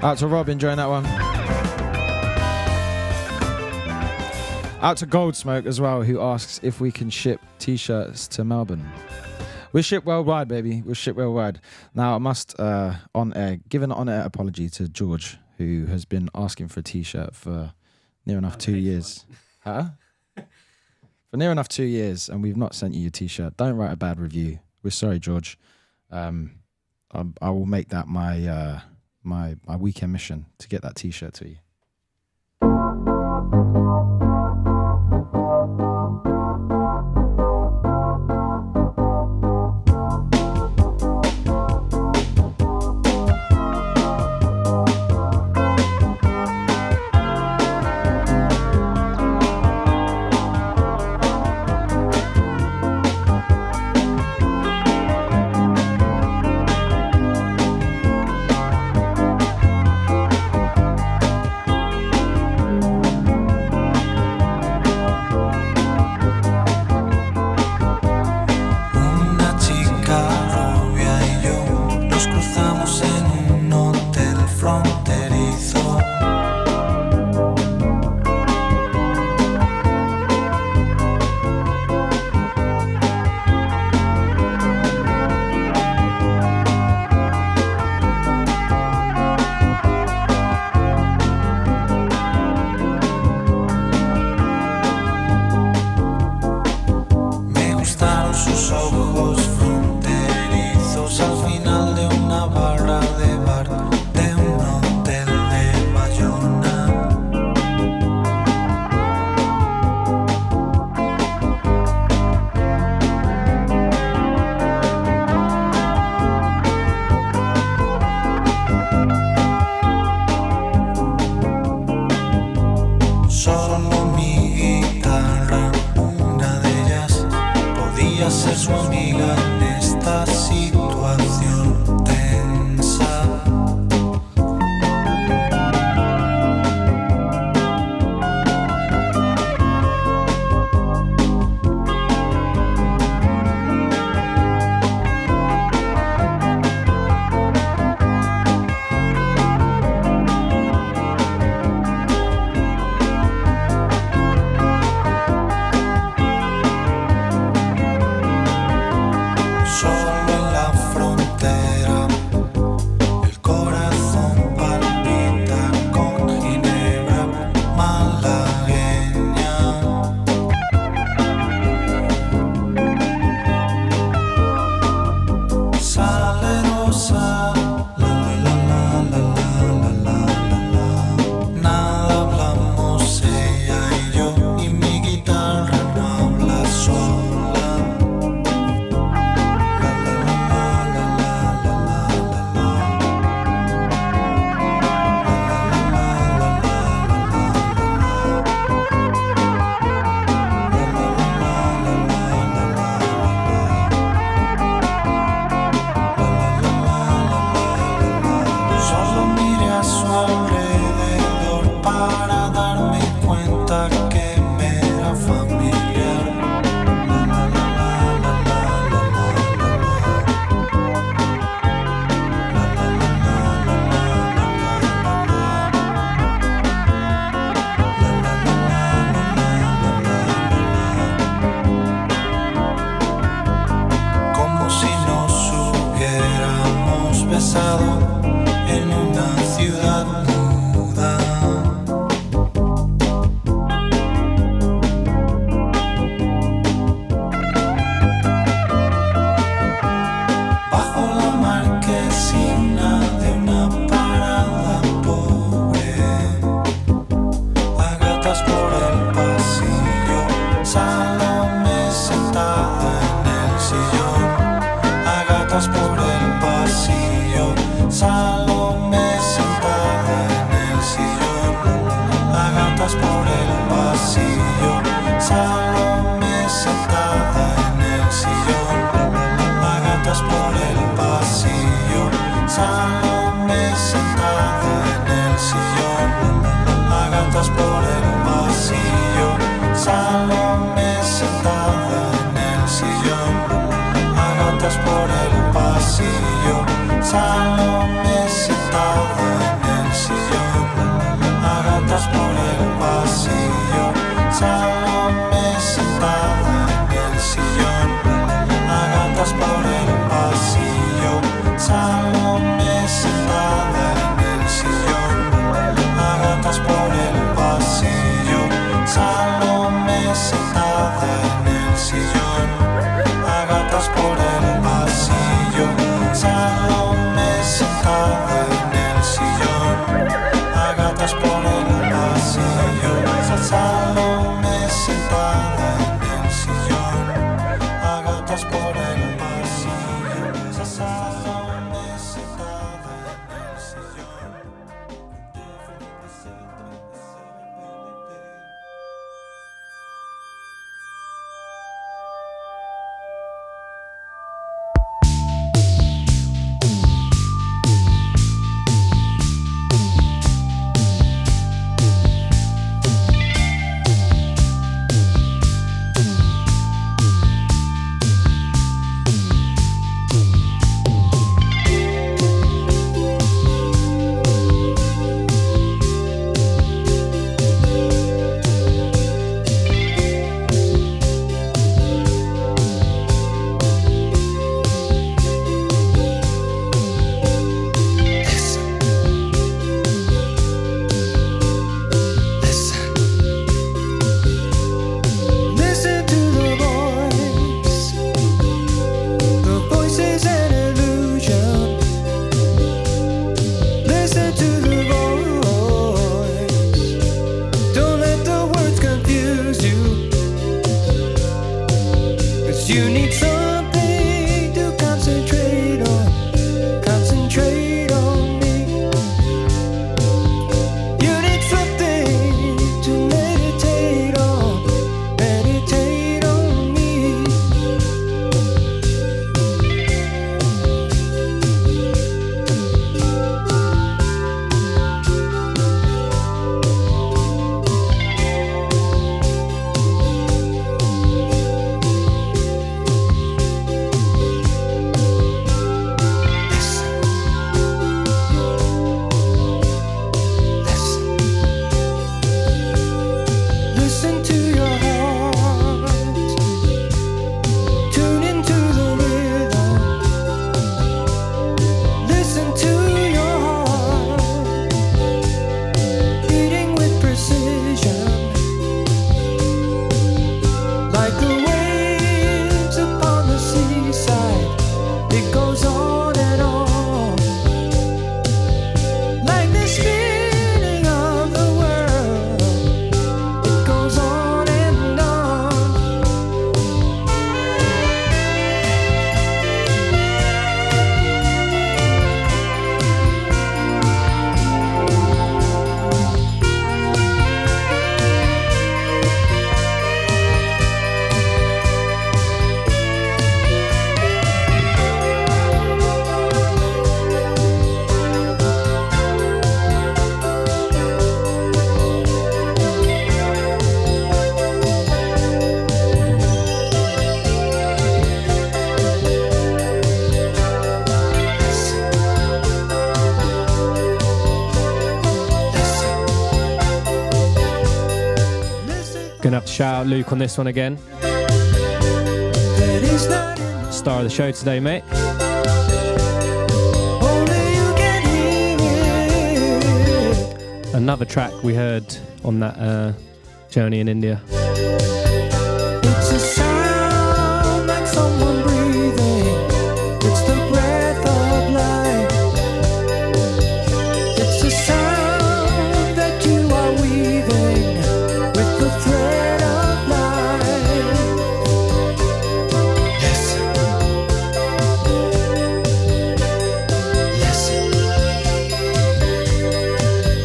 Out to Rob, enjoying that one. Out to Goldsmoke as well, who asks if we can ship t-shirts to Melbourne. We ship worldwide, baby. We ship worldwide. Now, I must give an on-air apology to George, who has been asking for a t-shirt for near enough 2 years. Huh? For near enough 2 years, and we've not sent you a t-shirt. Don't write a bad review. We're sorry, George. I will make that my weekend mission to get that t-shirt to you. Ser su amigo. 'Cause you need something to concentrate on. Concentrate on me. You need something to meditate on. Meditate on me. Listen to your heart. Tune into the rhythm. Listen to your heart. Beating with precision. Like the waves upon the seaside. It goes on and on. Like the spinning of the world. It goes on and on. Gonna have to shout out Luke on this one again. That is not enough. Star of the show today, mate. Only you can hear it. Another track we heard on that journey in India. It's a sound like someone breathing. It's the breath of life. It's a sound that you are weaving with the thread of life. Listen. Listen.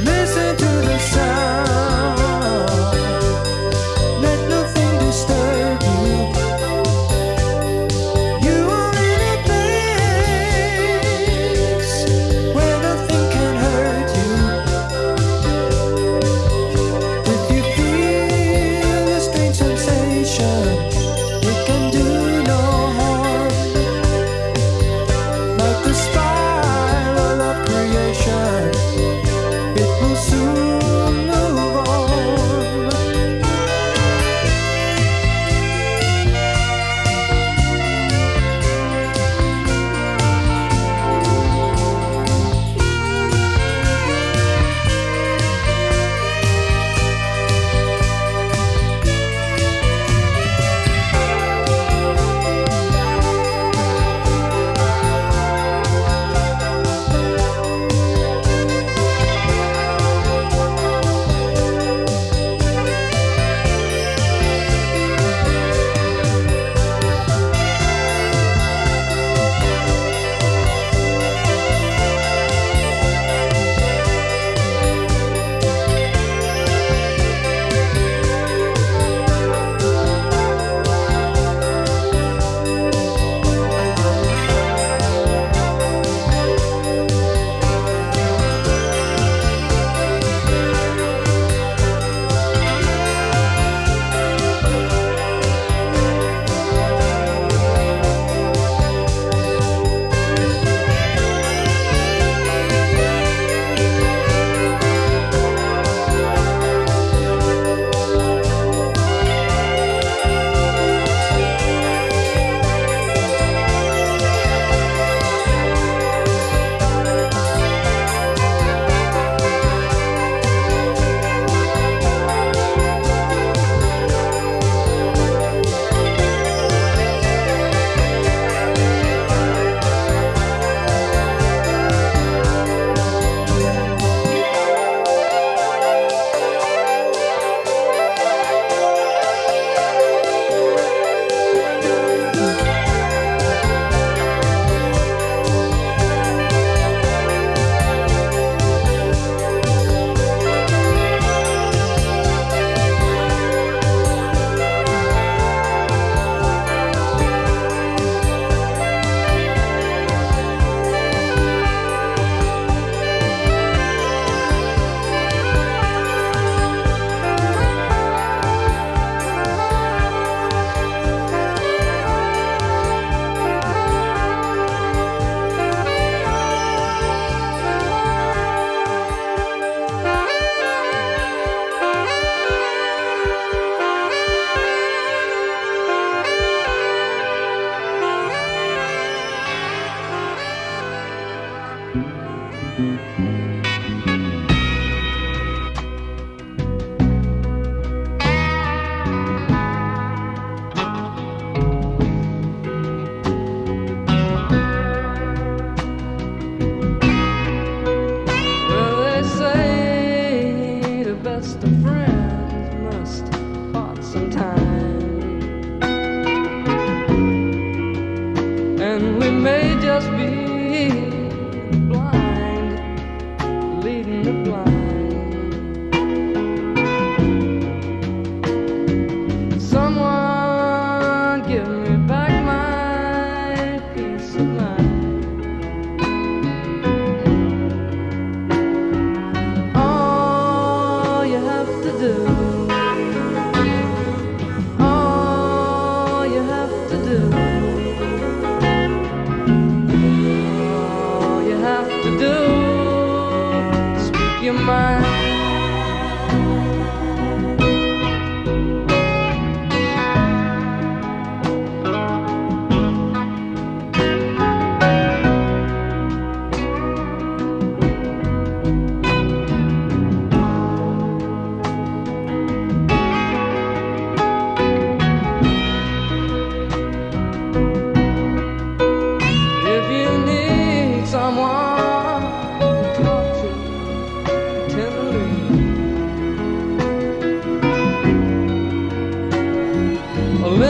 Listen to the sound. Let nothing disturb you.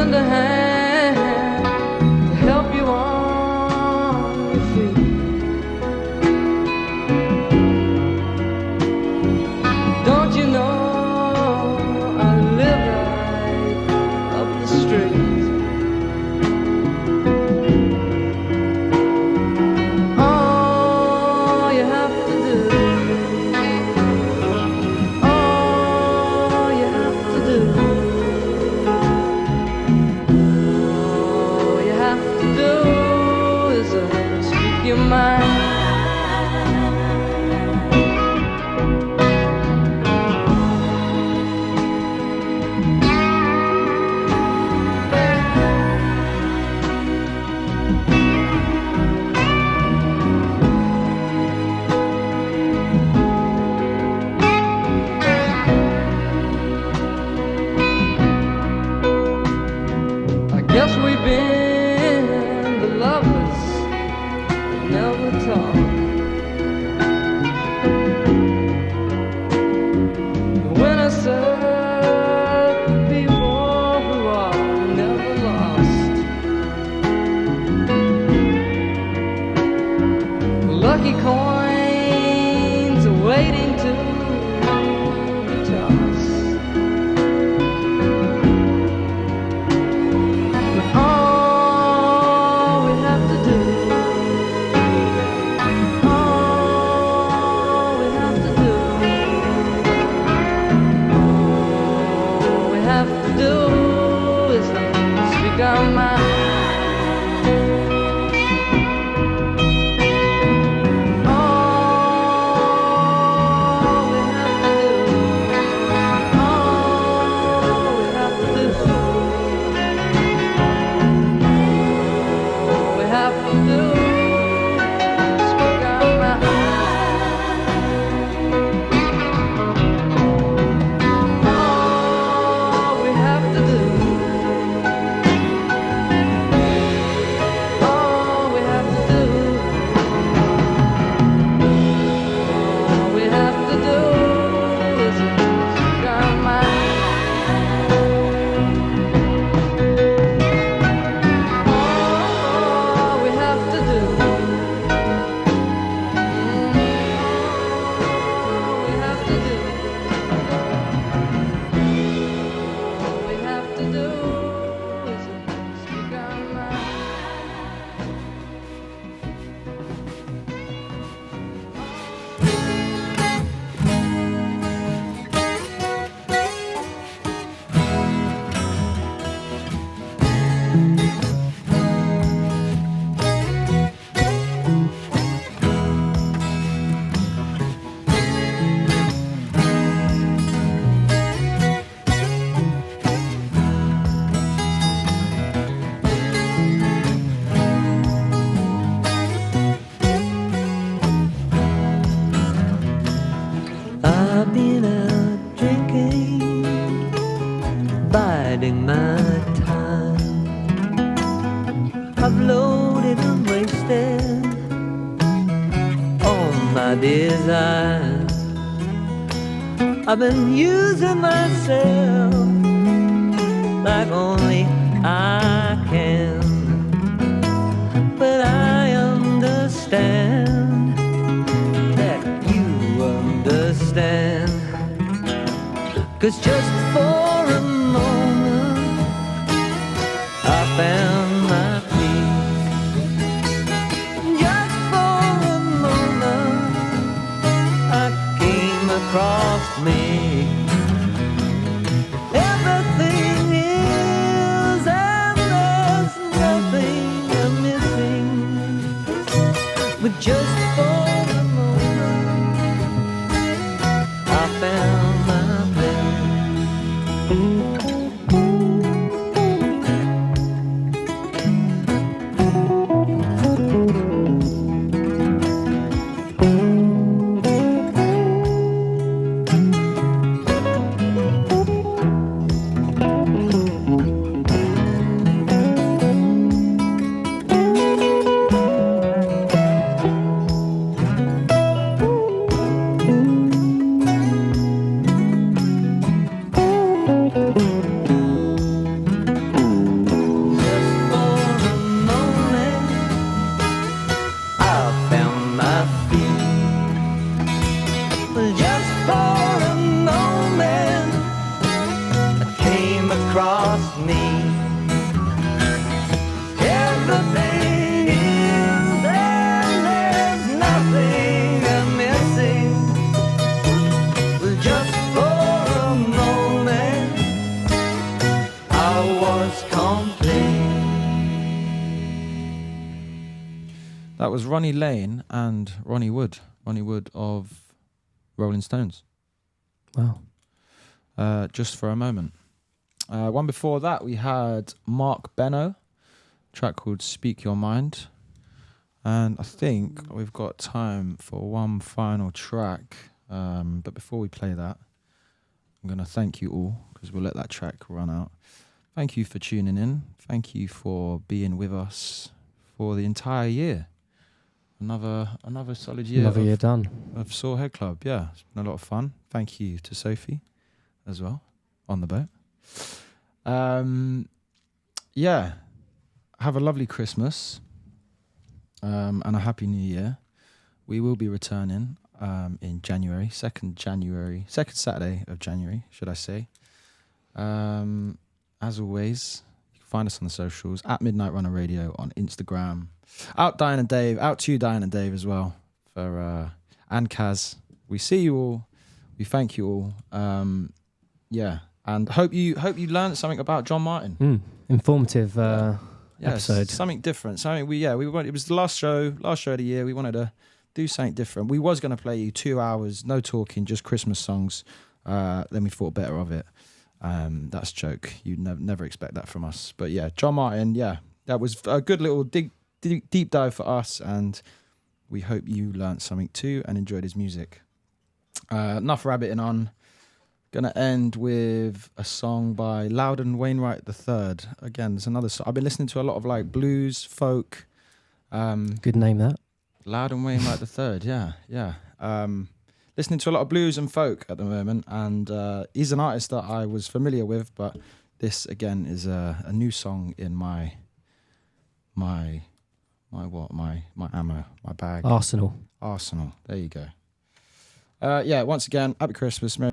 lend a hand to help you on your feet. Don't you know I live right up the street? All you have to do, all you have to do, all you have to do is speak your mind. Guess we've been the lovers that never talk. The winner served the people who are never lost. Lucky coins are waiting to be tossed. All we have to do, all we have to do, all we have to do is speak our mind. All we have to do, all we have to do, all we have to do is speak our mind. All we have to do, all we have to do, all we have to do is speak our mind. All we have to do, all we have to do, all we have to do is speak our mind. I've been out drinking, biding my time. I've loaded and wasted all my desires. I've been using myself like only I can. But I understand that you understand. 'Cause just for a moment I found my peace. Just for a moment I came across me. Everything is and there's nothing I'm missing. But just for a moment I found my place. across me. Everything is and there's nothing I'm missing. Well, just for a moment I was complete. That was Ronnie Lane and Ronnie Wood of Rolling Stones. Wow. Just for a moment. One before that, we had Mark Benno, track called Speak Your Mind. And I think we've got time for one final track. But before we play that, I'm going to thank you all, because we'll let that track run out. Thank you for tuning in. Thank you for being with us for the entire year. Another solid year. Another year done. Of Sore Head Club, yeah. It's been a lot of fun. Thank you to Sophie as well on the boat. Yeah. Have a lovely Christmas and a happy New Year. We will be returning in January, second Saturday of January, should I say. As always, you can find us on the socials at Midnight Runner Radio on Instagram. Out Diane and Dave, out to you, Diane and Dave as well, and Kaz. We see you all. We thank you all. Yeah, and hope you learned something about John Martyn. Informative episode. Something different. Something it was the last show of the year. We wanted to do something different. We was going to play you 2 hours, no talking, just Christmas songs. Then we thought better of it. That's a joke. You'd never expect that from us. But yeah, John Martyn. Yeah, that was a good little deep dive for us, and we hope you learnt something too and enjoyed his music. Enough rabbiting on. Gonna end with a song by Loudon Wainwright III. Again, there's another song. I've been listening to a lot of like blues, folk. Good name, that. Loudon Wainwright III, yeah. Listening to a lot of blues and folk at the moment, and he's an artist that I was familiar with, but this again is a new song in my ammo, my bag. Arsenal. There you go. Yeah, once again, happy Christmas, Merry